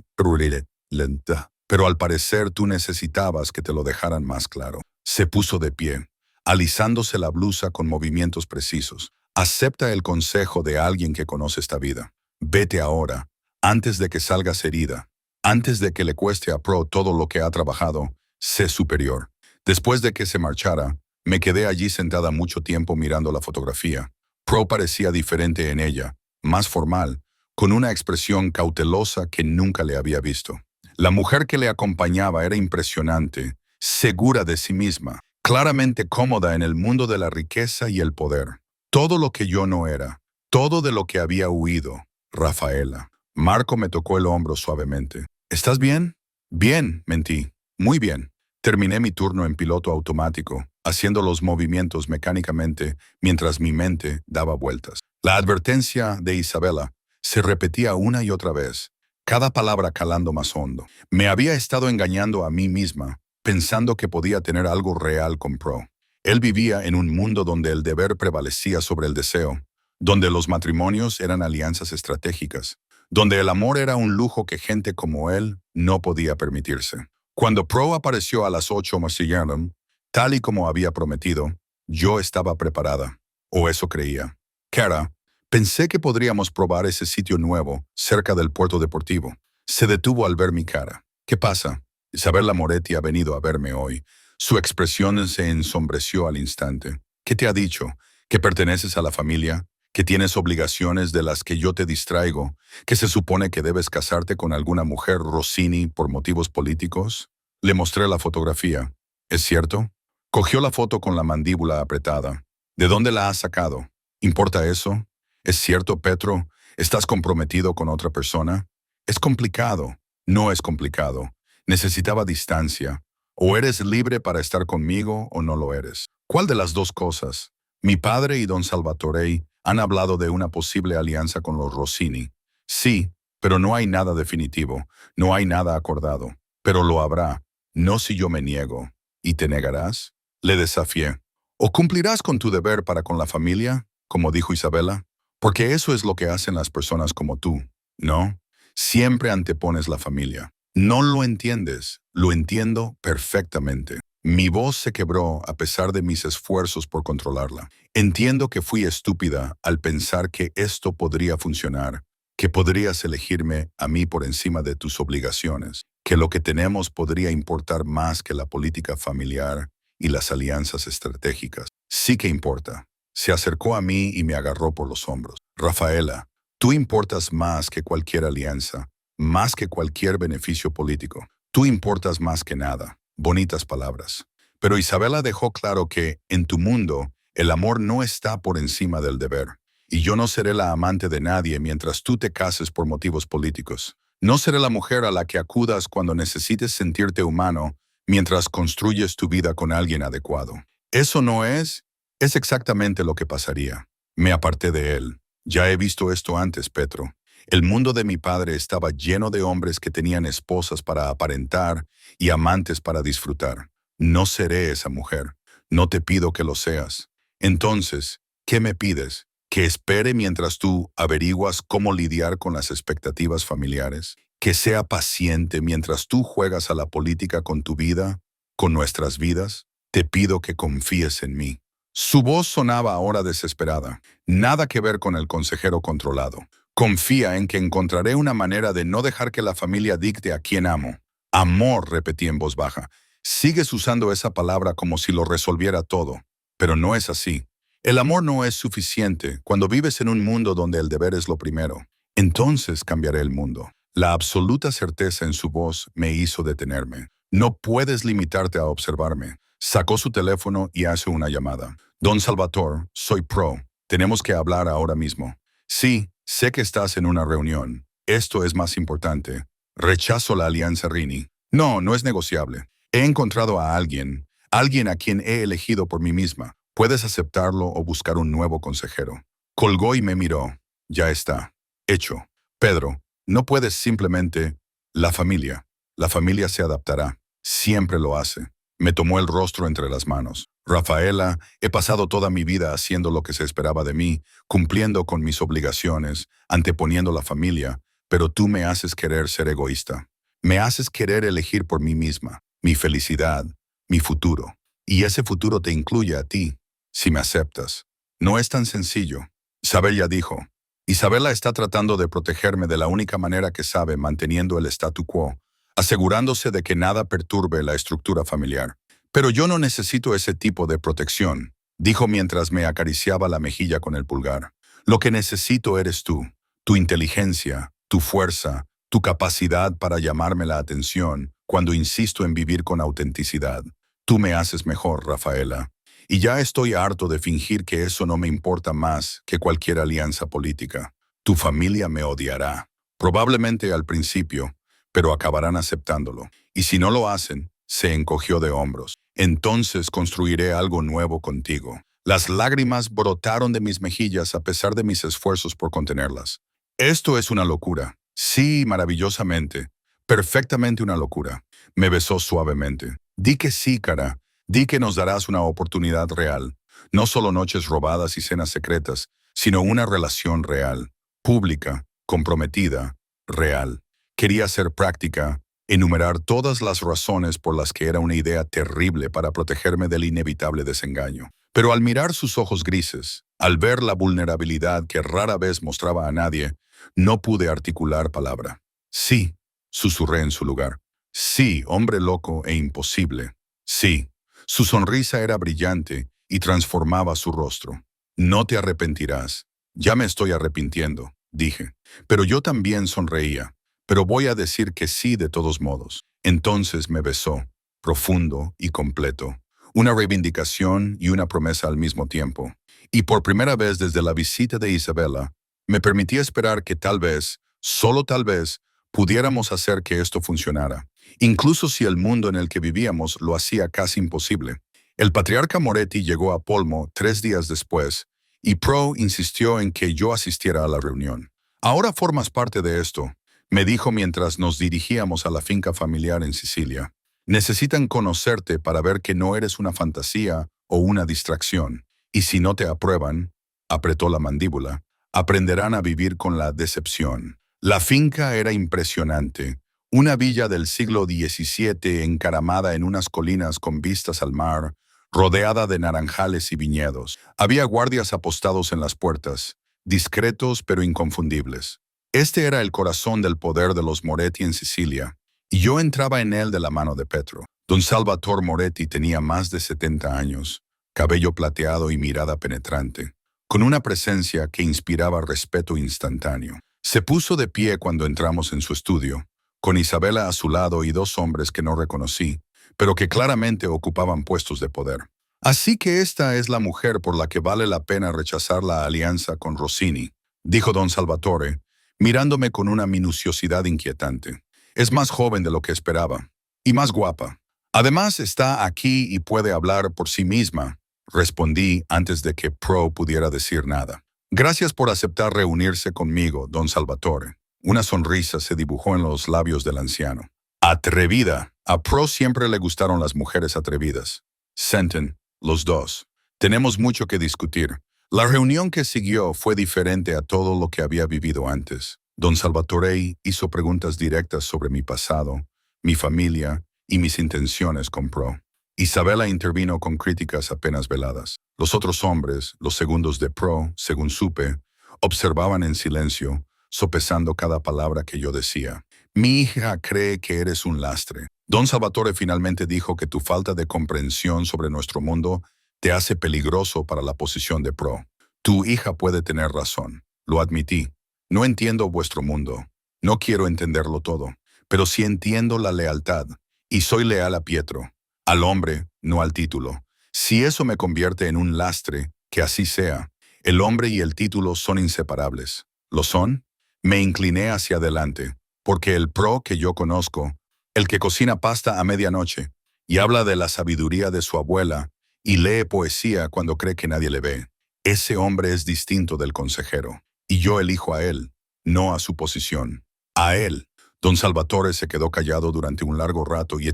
Lenta. Pero al parecer tú necesitabas que te lo dejaran más claro. Se puso de pie, alisándose la blusa con movimientos precisos. Acepta el consejo de alguien que conoce esta vida. Vete ahora, antes de que salgas herida. Antes de que le cueste a Pro todo lo que ha trabajado, sé superior. Después de que se marchara, me quedé allí sentada mucho tiempo mirando la fotografía. Pro parecía diferente en ella, más formal, con una expresión cautelosa que nunca le había visto. La mujer que le acompañaba era impresionante, segura de sí misma, claramente cómoda en el mundo de la riqueza y el poder. Todo lo que yo no era, todo de lo que había huido. Rafaela. Marco me tocó el hombro suavemente. ¿Estás bien? Bien, mentí. Muy bien. Terminé mi turno en piloto automático, haciendo los movimientos mecánicamente mientras mi mente daba vueltas. La advertencia de Isabela se repetía una y otra vez, cada palabra calando más hondo. Me había estado engañando a mí misma, pensando que podía tener algo real con Pro. Él vivía en un mundo donde el deber prevalecía sobre el deseo, donde los matrimonios eran alianzas estratégicas, donde el amor era un lujo que gente como él no podía permitirse. Cuando Pro apareció a las 8 Mastillaron, tal y como había prometido, yo estaba preparada, o eso creía. Cara, pensé que podríamos probar ese sitio nuevo, cerca del puerto deportivo. Se detuvo al ver mi cara. ¿Qué pasa? Isabella Moretti ha venido a verme hoy. Su expresión se ensombreció al instante. ¿Qué te ha dicho? ¿Que perteneces a la familia? ¿Que tienes obligaciones de las que yo te distraigo? ¿Que se supone que debes casarte con alguna mujer Rossini por motivos políticos? Le mostré la fotografía. ¿Es cierto? Cogió la foto con la mandíbula apretada. ¿De dónde la has sacado? ¿Importa eso? ¿Es cierto, Petro? ¿Estás comprometido con otra persona? Es complicado. No es complicado. Necesitaba distancia. O eres libre para estar conmigo o no lo eres. ¿Cuál de las dos cosas? Mi padre y don Salvatore han hablado de una posible alianza con los Rossini. Sí, pero no hay nada definitivo, no hay nada acordado. Pero lo habrá, no si yo me niego. ¿Y te negarás? Le desafié. ¿O cumplirás con tu deber para con la familia, como dijo Isabela? Porque eso es lo que hacen las personas como tú, ¿no? Siempre antepones la familia. No lo entiendes, lo entiendo perfectamente. Mi voz se quebró a pesar de mis esfuerzos por controlarla. Entiendo que fui estúpida al pensar que esto podría funcionar, que podrías elegirme a mí por encima de tus obligaciones, que lo que tenemos podría importar más que la política familiar y las alianzas estratégicas. Sí que importa. Se acercó a mí y me agarró por los hombros. Rafaela, tú importas más que cualquier alianza, más que cualquier beneficio político. Tú importas más que nada. Bonitas palabras. Pero Isabela dejó claro que, en tu mundo, el amor no está por encima del deber. Y yo no seré la amante de nadie mientras tú te cases por motivos políticos. No seré la mujer a la que acudas cuando necesites sentirte humano mientras construyes tu vida con alguien adecuado. Eso no es exactamente lo que pasaría. Me aparté de él. Ya he visto esto antes, Petro. El mundo de mi padre estaba lleno de hombres que tenían esposas para aparentar y amantes para disfrutar. No seré esa mujer. No te pido que lo seas. Entonces, ¿qué me pides? ¿Que espere mientras tú averiguas cómo lidiar con las expectativas familiares? ¿Que sea paciente mientras tú juegas a la política con tu vida, con nuestras vidas? Te pido que confíes en mí. Su voz sonaba ahora desesperada. Nada que ver con el consejero controlado. Confía en que encontraré una manera de no dejar que la familia dicte a quién amo. Amor, repetí en voz baja. Sigues usando esa palabra como si lo resolviera todo, pero no es así. El amor no es suficiente cuando vives en un mundo donde el deber es lo primero. Entonces cambiaré el mundo. La absoluta certeza en su voz me hizo detenerme. No puedes limitarte a observarme. Sacó su teléfono y hace una llamada. Don Salvatore, soy Pro. Tenemos que hablar ahora mismo. Sí, sé que estás en una reunión. Esto es más importante. Rechazo la alianza Rini. No, no es negociable. He encontrado a alguien a quien he elegido por mí misma. Puedes aceptarlo o buscar un nuevo consejero. Colgó y me miró. Ya está. Hecho. Pedro, no puedes simplemente... La familia se adaptará. Siempre lo hace. Me tomó el rostro entre las manos. Rafaela, he pasado toda mi vida haciendo lo que se esperaba de mí, cumpliendo con mis obligaciones, anteponiendo la familia, pero tú me haces querer ser egoísta. Me haces querer elegir por mí misma, mi felicidad, mi futuro. Y ese futuro te incluye a ti, si me aceptas. No es tan sencillo. Isabel ya dijo. Isabela está tratando de protegerme de la única manera que sabe, manteniendo el statu quo, asegurándose de que nada perturbe la estructura familiar. Pero yo no necesito ese tipo de protección, dijo mientras me acariciaba la mejilla con el pulgar. Lo que necesito eres tú, tu inteligencia, tu fuerza, tu capacidad para llamarme la atención cuando insisto en vivir con autenticidad. Tú me haces mejor, Rafaela. Y ya estoy harto de fingir que eso no me importa más que cualquier alianza política. Tu familia me odiará, probablemente al principio, pero acabarán aceptándolo. Y si no lo hacen, se encogió de hombros. Entonces construiré algo nuevo contigo. Las lágrimas brotaron de mis mejillas a pesar de mis esfuerzos por contenerlas. Esto es una locura. Sí, maravillosamente. Perfectamente una locura. Me besó suavemente. Di que sí, cara. Di que nos darás una oportunidad real. No solo noches robadas y cenas secretas, sino una relación real, pública, comprometida, real. Quería ser práctica, enumerar todas las razones por las que era una idea terrible para protegerme del inevitable desengaño. Pero al mirar sus ojos grises, al ver la vulnerabilidad que rara vez mostraba a nadie, no pude articular palabra. Sí, susurré en su lugar. Sí, hombre loco e imposible. Sí. Su sonrisa era brillante y transformaba su rostro. No te arrepentirás. Ya me estoy arrepintiendo, dije. Pero yo también sonreía. Pero voy a decir que sí de todos modos. Entonces me besó, profundo y completo. Una reivindicación y una promesa al mismo tiempo. Y por primera vez desde la visita de Isabela, me permití esperar que tal vez, solo tal vez, pudiéramos hacer que esto funcionara, incluso si el mundo en el que vivíamos lo hacía casi imposible. El patriarca Moretti llegó a Polmo 3 días después, y Pro insistió en que yo asistiera a la reunión. Ahora formas parte de esto, me dijo mientras nos dirigíamos a la finca familiar en Sicilia. Necesitan conocerte para ver que no eres una fantasía o una distracción, y si no te aprueban, apretó la mandíbula, aprenderán a vivir con la decepción. La finca era impresionante, una villa del siglo XVII encaramada en unas colinas con vistas al mar, rodeada de naranjales y viñedos. Había guardias apostados en las puertas, discretos pero inconfundibles. Este era el corazón del poder de los Moretti en Sicilia, y yo entraba en él de la mano de Petro. Don Salvatore Moretti tenía más de 70 años, cabello plateado y mirada penetrante, con una presencia que inspiraba respeto instantáneo. Se puso de pie cuando entramos en su estudio, con Isabela a su lado y 2 hombres que no reconocí, pero que claramente ocupaban puestos de poder. Así que esta es la mujer por la que vale la pena rechazar la alianza con Rossini, dijo don Salvatore, mirándome con una minuciosidad inquietante. Es más joven de lo que esperaba, y más guapa. Además está aquí y puede hablar por sí misma, respondí antes de que Pro pudiera decir nada. Gracias por aceptar reunirse conmigo, don Salvatore. Una sonrisa se dibujó en los labios del anciano. Atrevida. A Pro siempre le gustaron las mujeres atrevidas. Senten, los dos. Tenemos mucho que discutir. La reunión que siguió fue diferente a todo lo que había vivido antes. Don Salvatore hizo preguntas directas sobre mi pasado, mi familia y mis intenciones con Pro. Isabela intervino con críticas apenas veladas. Los otros hombres, los segundos de Pro, según supe, observaban en silencio, sopesando cada palabra que yo decía. Mi hija cree que eres un lastre. Don Salvatore finalmente dijo que tu falta de comprensión sobre nuestro mundo te hace peligroso para la posición de pro. Tu hija puede tener razón. Lo admití. No entiendo vuestro mundo. No quiero entenderlo todo. Pero sí entiendo la lealtad. Y soy leal a Pietro. Al hombre, no al título. Si eso me convierte en un lastre, que así sea. El hombre y el título son inseparables. ¿Lo son? Me incliné hacia adelante, porque el pro que yo conozco, el que cocina pasta a medianoche, y habla de la sabiduría de su abuela, y lee poesía cuando cree que nadie le ve, ese hombre es distinto del consejero, y yo elijo a él, no a su posición. A él. Don Salvatore se quedó callado durante un largo rato y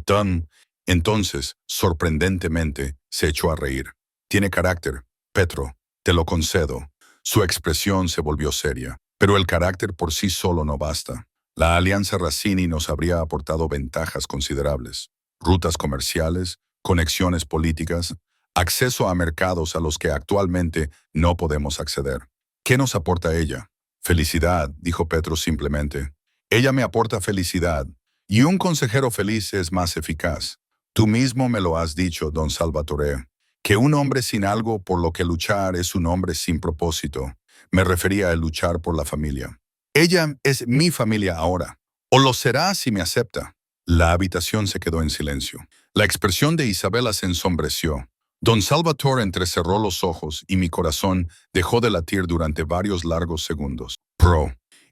entonces, sorprendentemente, se echó a reír. Tiene carácter, Petro, te lo concedo. Su expresión se volvió seria, pero el carácter por sí solo no basta. La alianza Rassini nos habría aportado ventajas considerables. Rutas comerciales, conexiones políticas, acceso a mercados a los que actualmente no podemos acceder. ¿Qué nos aporta ella? Felicidad, dijo Petro simplemente. Ella me aporta felicidad, y un consejero feliz es más eficaz. Tú mismo me lo has dicho, don Salvatore, que un hombre sin algo por lo que luchar es un hombre sin propósito. Me refería a luchar por la familia. Ella es mi familia ahora, o lo será si me acepta. La habitación se quedó en silencio. La expresión de Isabela se ensombreció. Don Salvatore entrecerró los ojos y mi corazón dejó de latir durante varios largos segundos.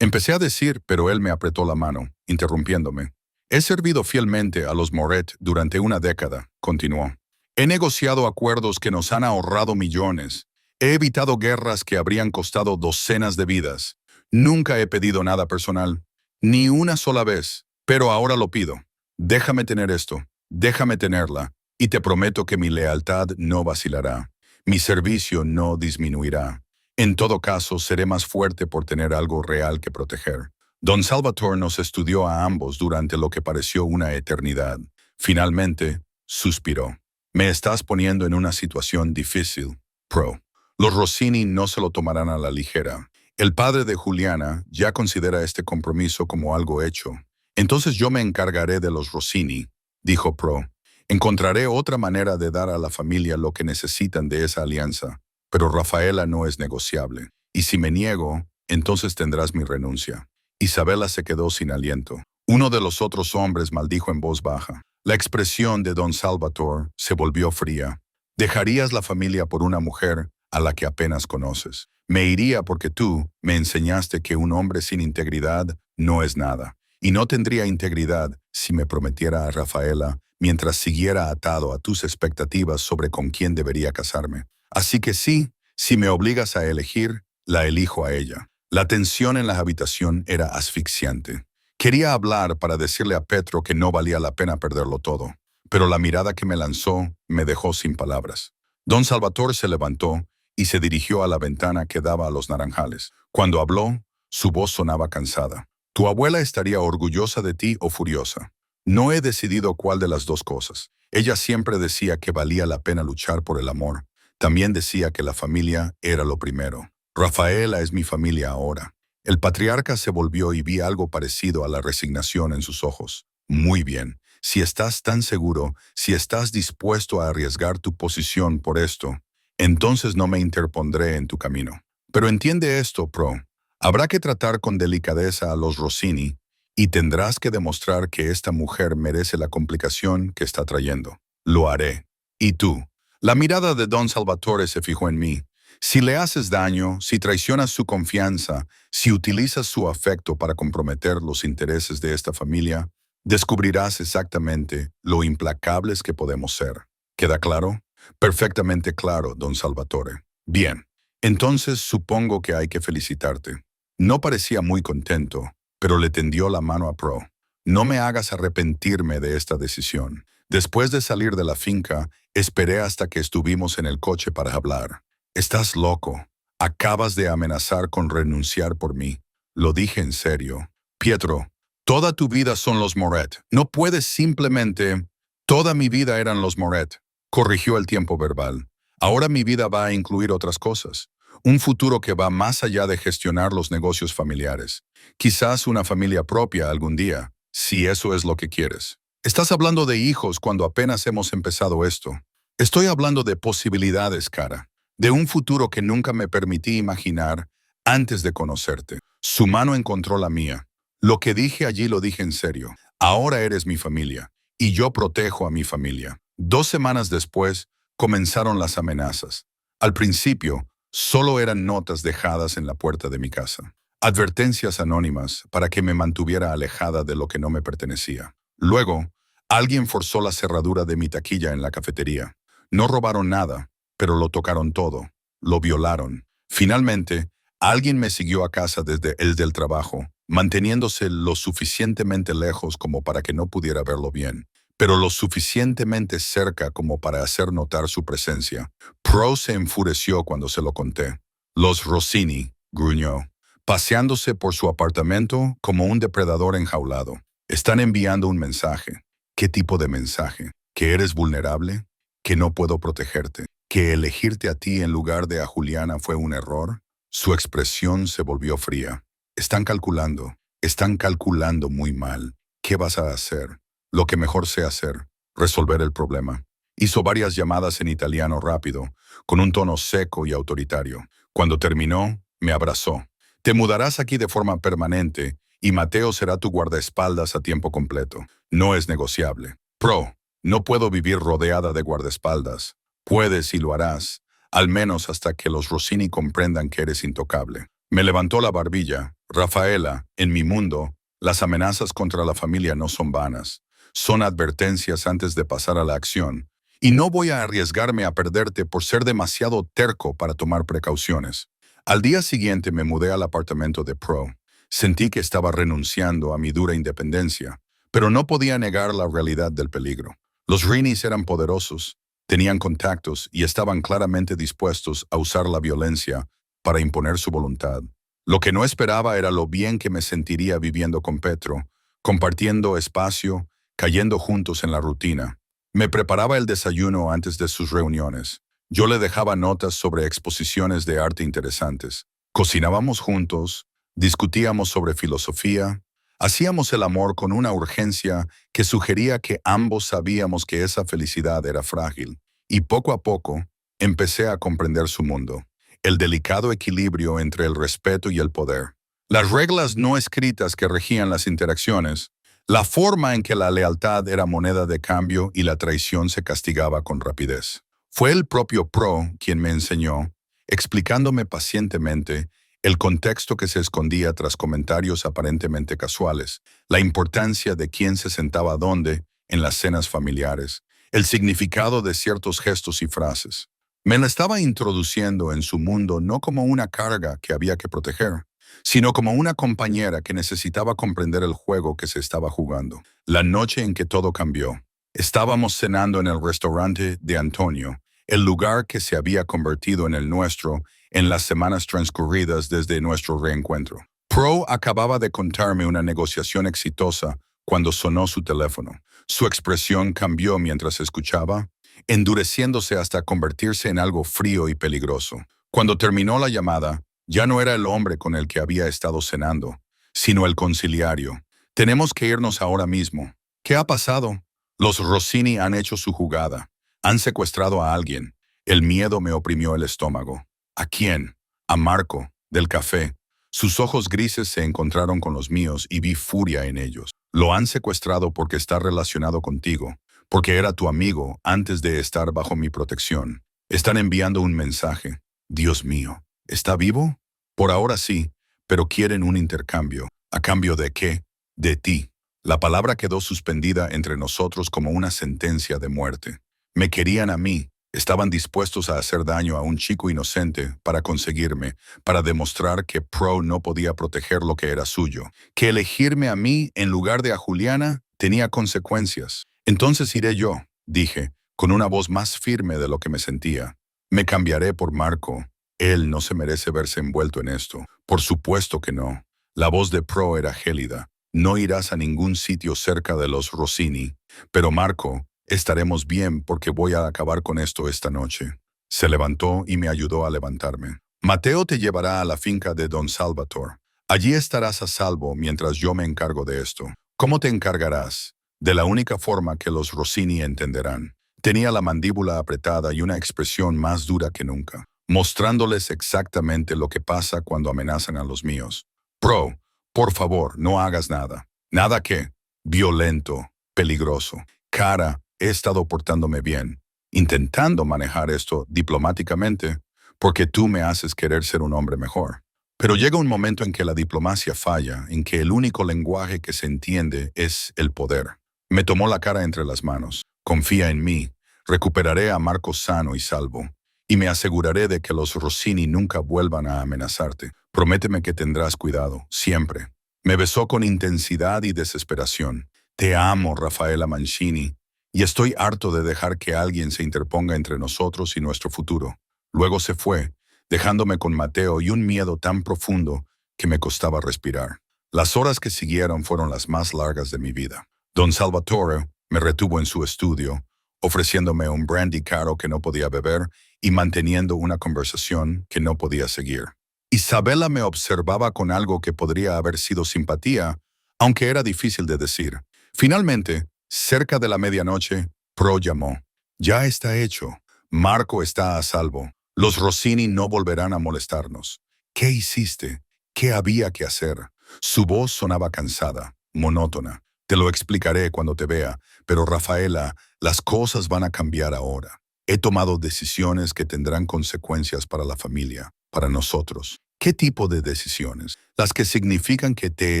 Empecé a decir, pero él me apretó la mano, interrumpiéndome. He servido fielmente a los Moret durante una década, continuó. He negociado acuerdos que nos han ahorrado millones. He evitado guerras que habrían costado docenas de vidas. Nunca he pedido nada personal, ni una sola vez, pero ahora lo pido. Déjame tener esto, déjame tenerla, y te prometo que mi lealtad no vacilará. Mi servicio no disminuirá. En todo caso, seré más fuerte por tener algo real que proteger. Don Salvatore nos estudió a ambos durante lo que pareció una eternidad. Finalmente, suspiró. Me estás poniendo en una situación difícil, Pro. Los Rossini no se lo tomarán a la ligera. El padre de Juliana ya considera este compromiso como algo hecho. Entonces yo me encargaré de los Rossini, dijo Pro. Encontraré otra manera de dar a la familia lo que necesitan de esa alianza. Pero Rafaela no es negociable. Y si me niego, entonces tendrás mi renuncia. Isabela se quedó sin aliento. Uno de los otros hombres maldijo en voz baja. La expresión de don Salvatore se volvió fría. ¿Dejarías la familia por una mujer a la que apenas conoces? Me iría porque tú me enseñaste que un hombre sin integridad no es nada. Y no tendría integridad si me prometiera a Rafaela mientras siguiera atado a tus expectativas sobre con quién debería casarme. Así que sí, si me obligas a elegir, la elijo a ella. La tensión en la habitación era asfixiante. Quería hablar para decirle a Petro que no valía la pena perderlo todo, pero la mirada que me lanzó me dejó sin palabras. Don Salvatore se levantó y se dirigió a la ventana que daba a los naranjales. Cuando habló, su voz sonaba cansada. Tu abuela estaría orgullosa de ti o furiosa. No he decidido cuál de las dos cosas. Ella siempre decía que valía la pena luchar por el amor. También decía que la familia era lo primero. Rafaela es mi familia ahora. El patriarca se volvió y vi algo parecido a la resignación en sus ojos. Muy bien. Si estás tan seguro, si estás dispuesto a arriesgar tu posición por esto, entonces no me interpondré en tu camino. Pero entiende esto, Pro. Habrá que tratar con delicadeza a los Rossini y tendrás que demostrar que esta mujer merece la complicación que está trayendo. Lo haré. ¿Y tú? La mirada de don Salvatore se fijó en mí. Si le haces daño, si traicionas su confianza, si utilizas su afecto para comprometer los intereses de esta familia, descubrirás exactamente lo implacables que podemos ser. ¿Queda claro? Perfectamente claro, don Salvatore. Bien, entonces supongo que hay que felicitarte. No parecía muy contento, pero le tendió la mano a Pro. No me hagas arrepentirme de esta decisión. Después de salir de la finca, esperé hasta que estuvimos en el coche para hablar. Estás loco. Acabas de amenazar con renunciar por mí. Lo dije en serio. Pietro, toda tu vida son los Moret. No puedes simplemente... Toda mi vida eran los Moret. Corrigió el tiempo verbal. Ahora mi vida va a incluir otras cosas. Un futuro que va más allá de gestionar los negocios familiares. Quizás una familia propia algún día, si eso es lo que quieres. Estás hablando de hijos cuando apenas hemos empezado esto. Estoy hablando de posibilidades, cara. De un futuro que nunca me permití imaginar antes de conocerte. Su mano encontró la mía. Lo que dije allí lo dije en serio. Ahora eres mi familia, y yo protejo a mi familia. 2 semanas después, comenzaron las amenazas. Al principio, solo eran notas dejadas en la puerta de mi casa. Advertencias anónimas para que me mantuviera alejada de lo que no me pertenecía. Luego, alguien forzó la cerradura de mi taquilla en la cafetería. No robaron nada, pero lo tocaron todo. Lo violaron. Finalmente, alguien me siguió a casa desde el del trabajo, manteniéndose lo suficientemente lejos como para que no pudiera verlo bien, pero lo suficientemente cerca como para hacer notar su presencia. Pro se enfureció cuando se lo conté. Los Rossini, gruñó, paseándose por su apartamento como un depredador enjaulado. Están enviando un mensaje. ¿Qué tipo de mensaje? ¿Que eres vulnerable? ¿Que no puedo protegerte? ¿Que elegirte a ti en lugar de a Juliana fue un error? Su expresión se volvió fría. Están calculando muy mal. ¿Qué vas a hacer? Lo que mejor sé hacer, resolver el problema. Hizo varias llamadas en italiano rápido, con un tono seco y autoritario. Cuando terminó, me abrazó. Te mudarás aquí de forma permanente y Mateo será tu guardaespaldas a tiempo completo. No es negociable. Pro, no puedo vivir rodeada de guardaespaldas. Puedes y lo harás, al menos hasta que los Rossini comprendan que eres intocable. Me levantó la barbilla. Rafaela, en mi mundo, las amenazas contra la familia no son vanas. Son advertencias antes de pasar a la acción. Y no voy a arriesgarme a perderte por ser demasiado terco para tomar precauciones. Al día siguiente me mudé al apartamento de Pro. Sentí que estaba renunciando a mi dura independencia, pero no podía negar la realidad del peligro. Los Rinis eran poderosos, tenían contactos y estaban claramente dispuestos a usar la violencia para imponer su voluntad. Lo que no esperaba era lo bien que me sentiría viviendo con Petro, compartiendo espacio, cayendo juntos en la rutina. Me preparaba el desayuno antes de sus reuniones. Yo le dejaba notas sobre exposiciones de arte interesantes. Cocinábamos juntos, discutíamos sobre filosofía, hacíamos el amor con una urgencia que sugería que ambos sabíamos que esa felicidad era frágil. Y poco a poco, empecé a comprender su mundo. El delicado equilibrio entre el respeto y el poder. Las reglas no escritas que regían las interacciones, la forma en que la lealtad era moneda de cambio y la traición se castigaba con rapidez. Fue el propio Pro quien me enseñó, explicándome pacientemente el contexto que se escondía tras comentarios aparentemente casuales, la importancia de quién se sentaba dónde en las cenas familiares, el significado de ciertos gestos y frases. Me la estaba introduciendo en su mundo no como una carga que había que proteger, sino como una compañera que necesitaba comprender el juego que se estaba jugando. La noche en que todo cambió. Estábamos cenando en el restaurante de Antonio, el lugar que se había convertido en el nuestro en las semanas transcurridas desde nuestro reencuentro. Pro acababa de contarme una negociación exitosa cuando sonó su teléfono. Su expresión cambió mientras escuchaba, endureciéndose hasta convertirse en algo frío y peligroso. Cuando terminó la llamada, ya no era el hombre con el que había estado cenando, sino el conciliario. Tenemos que irnos ahora mismo. ¿Qué ha pasado? Los Rossini han hecho su jugada. Han secuestrado a alguien. El miedo me oprimió el estómago. ¿A quién? A Marco, del café. Sus ojos grises se encontraron con los míos y vi furia en ellos. Lo han secuestrado porque está relacionado contigo, porque era tu amigo antes de estar bajo mi protección. Están enviando un mensaje. Dios mío, ¿está vivo? Por ahora sí, pero quieren un intercambio. ¿A cambio de qué? De ti. La palabra quedó suspendida entre nosotros como una sentencia de muerte. Me querían a mí. Estaban dispuestos a hacer daño a un chico inocente para conseguirme, para demostrar que Pro no podía proteger lo que era suyo, que elegirme a mí en lugar de a Juliana tenía consecuencias. Entonces iré yo, dije, con una voz más firme de lo que me sentía. Me cambiaré por Marco. Él no se merece verse envuelto en esto. Por supuesto que no. La voz de Pro era gélida. No irás a ningún sitio cerca de los Rossini. Pero Marco, estaremos bien porque voy a acabar con esto esta noche. Se levantó y me ayudó a levantarme. Mateo te llevará a la finca de Don Salvatore. Allí estarás a salvo mientras yo me encargo de esto. ¿Cómo te encargarás? De la única forma que los Rossini entenderán. Tenía la mandíbula apretada y una expresión más dura que nunca, mostrándoles exactamente lo que pasa cuando amenazan a los míos. Pro, por favor, no hagas nada. ¿Nada qué? Violento, peligroso. Cara, he estado portándome bien, intentando manejar esto diplomáticamente, porque tú me haces querer ser un hombre mejor. Pero llega un momento en que la diplomacia falla, en que el único lenguaje que se entiende es el poder. Me tomó la cara entre las manos. Confía en mí. Recuperaré a Marco sano y salvo. Y me aseguraré de que los Rossini nunca vuelvan a amenazarte. Prométeme que tendrás cuidado, siempre. Me besó con intensidad y desesperación. Te amo, Raffaella Mancini, y estoy harto de dejar que alguien se interponga entre nosotros y nuestro futuro. Luego se fue, dejándome con Mateo y un miedo tan profundo que me costaba respirar. Las horas que siguieron fueron las más largas de mi vida. Don Salvatore me retuvo en su estudio, ofreciéndome un brandy caro que no podía beber y manteniendo una conversación que no podía seguir. Isabella me observaba con algo que podría haber sido simpatía, aunque era difícil de decir. Finalmente, cerca de la medianoche, Pro llamó. Ya está hecho. Marco está a salvo. Los Rossini no volverán a molestarnos. ¿Qué hiciste? ¿Qué había que hacer? Su voz sonaba cansada, monótona. Te lo explicaré cuando te vea, pero Raffaella, las cosas van a cambiar ahora. He tomado decisiones que tendrán consecuencias para la familia, para nosotros. ¿Qué tipo de decisiones? Las que significan que te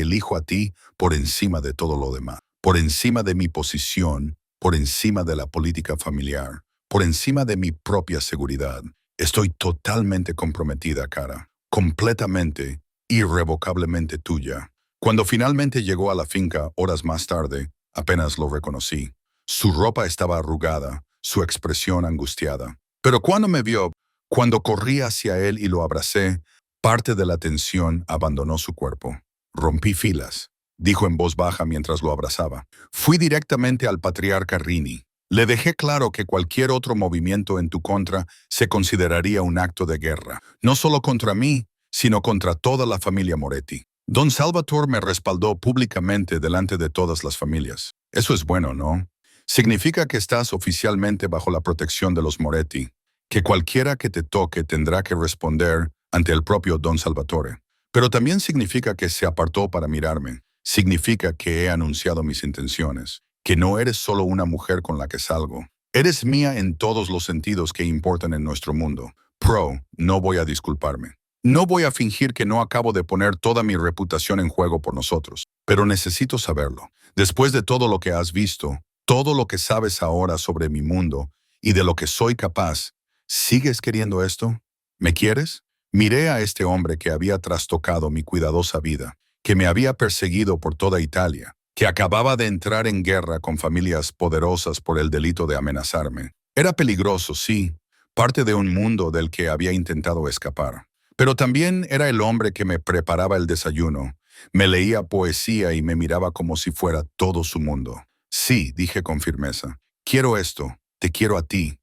elijo a ti por encima de todo lo demás, por encima de mi posición, por encima de la política familiar, por encima de mi propia seguridad. Estoy totalmente comprometida, cara, completamente, irrevocablemente tuya. Cuando finalmente llegó a la finca horas más tarde, apenas lo reconocí. Su ropa estaba arrugada, su expresión angustiada. Pero cuando me vio, cuando corrí hacia él y lo abracé, parte de la tensión abandonó su cuerpo. Rompí filas, dijo en voz baja mientras lo abrazaba. Fui directamente al patriarca Rini. Le dejé claro que cualquier otro movimiento en tu contra se consideraría un acto de guerra, no solo contra mí, sino contra toda la familia Moretti. Don Salvatore me respaldó públicamente delante de todas las familias. Eso es bueno, ¿no? Significa que estás oficialmente bajo la protección de los Moretti, que cualquiera que te toque tendrá que responder ante el propio Don Salvatore. Pero también significa que se apartó para mirarme. Significa que he anunciado mis intenciones, que no eres solo una mujer con la que salgo. Eres mía en todos los sentidos que importan en nuestro mundo. Pro, no voy a disculparme. No voy a fingir que no acabo de poner toda mi reputación en juego por nosotros, pero necesito saberlo. Después de todo lo que has visto, todo lo que sabes ahora sobre mi mundo y de lo que soy capaz, ¿sigues queriendo esto? ¿Me quieres? Miré a este hombre que había trastocado mi cuidadosa vida, que me había perseguido por toda Italia, que acababa de entrar en guerra con familias poderosas por el delito de amenazarme. Era peligroso, sí, parte de un mundo del que había intentado escapar. Pero también era el hombre que me preparaba el desayuno, me leía poesía y me miraba como si fuera todo su mundo. Sí, dije con firmeza, quiero esto, te quiero a ti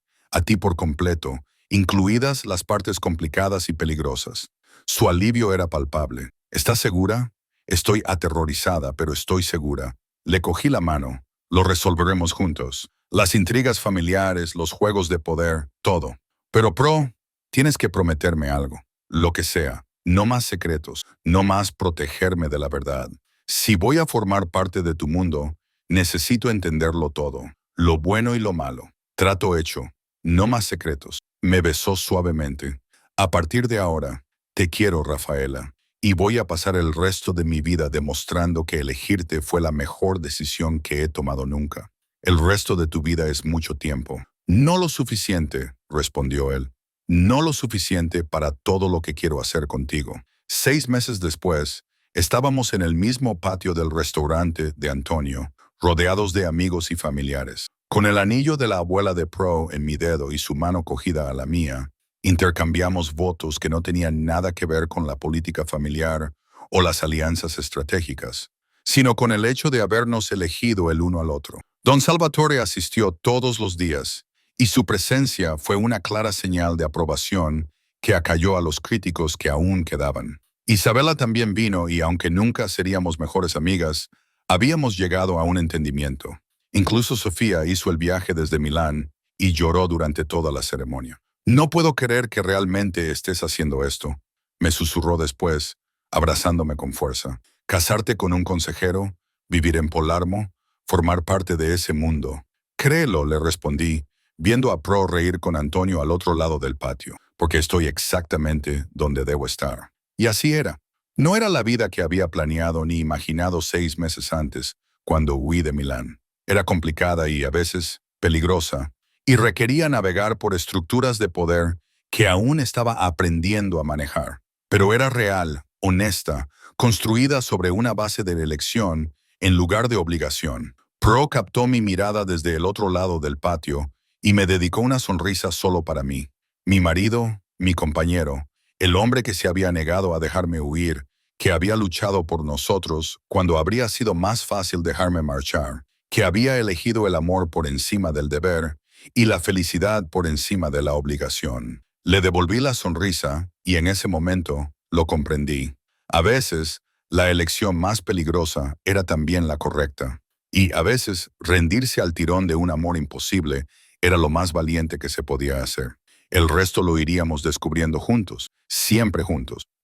por completo, incluidas las partes complicadas y peligrosas. Su alivio era palpable. ¿Estás segura? Estoy aterrorizada, pero estoy segura. Le cogí la mano. Lo resolveremos juntos. Las intrigas familiares, los juegos de poder, todo. Pero Pro, tienes que prometerme algo. Lo que sea. No más secretos. No más protegerme de la verdad. Si voy a formar parte de tu mundo, necesito entenderlo todo. Lo bueno y lo malo. Trato hecho. No más secretos. Me besó suavemente. A partir de ahora, te quiero, Raffaella, y voy a pasar el resto de mi vida demostrando que elegirte fue la mejor decisión que he tomado nunca. El resto de tu vida es mucho tiempo. No lo suficiente, respondió él. No lo suficiente para todo lo que quiero hacer contigo. 6 meses después, estábamos en el mismo patio del restaurante de Antonio, rodeados de amigos y familiares. Con el anillo de la abuela de Pro en mi dedo y su mano cogida a la mía, intercambiamos votos que no tenían nada que ver con la política familiar o las alianzas estratégicas, sino con el hecho de habernos elegido el uno al otro. Don Salvatore asistió todos los días, y su presencia fue una clara señal de aprobación que acalló a los críticos que aún quedaban. Isabela también vino y aunque nunca seríamos mejores amigas, habíamos llegado a un entendimiento. Incluso Sofía hizo el viaje desde Milán y lloró durante toda la ceremonia. No puedo creer que realmente estés haciendo esto, me susurró después, abrazándome con fuerza. Casarte con un consejero, vivir en Palermo, formar parte de ese mundo. Créelo, le respondí, viendo a Pro reír con Antonio al otro lado del patio, porque estoy exactamente donde debo estar. Y así era. No era la vida que había planeado ni imaginado 6 meses antes, cuando huí de Milán. Era complicada y a veces peligrosa, y requería navegar por estructuras de poder que aún estaba aprendiendo a manejar. Pero era real, honesta, construida sobre una base de elección en lugar de obligación. Pro captó mi mirada desde el otro lado del patio y me dedicó una sonrisa solo para mí. Mi marido, mi compañero, el hombre que se había negado a dejarme huir, que había luchado por nosotros cuando habría sido más fácil dejarme marchar, que había elegido el amor por encima del deber y la felicidad por encima de la obligación. Le devolví la sonrisa y en ese momento lo comprendí. A veces, la elección más peligrosa era también la correcta. Y a veces, rendirse al tirón de un amor imposible era lo más valiente que se podía hacer. El resto lo iríamos descubriendo juntos, siempre juntos.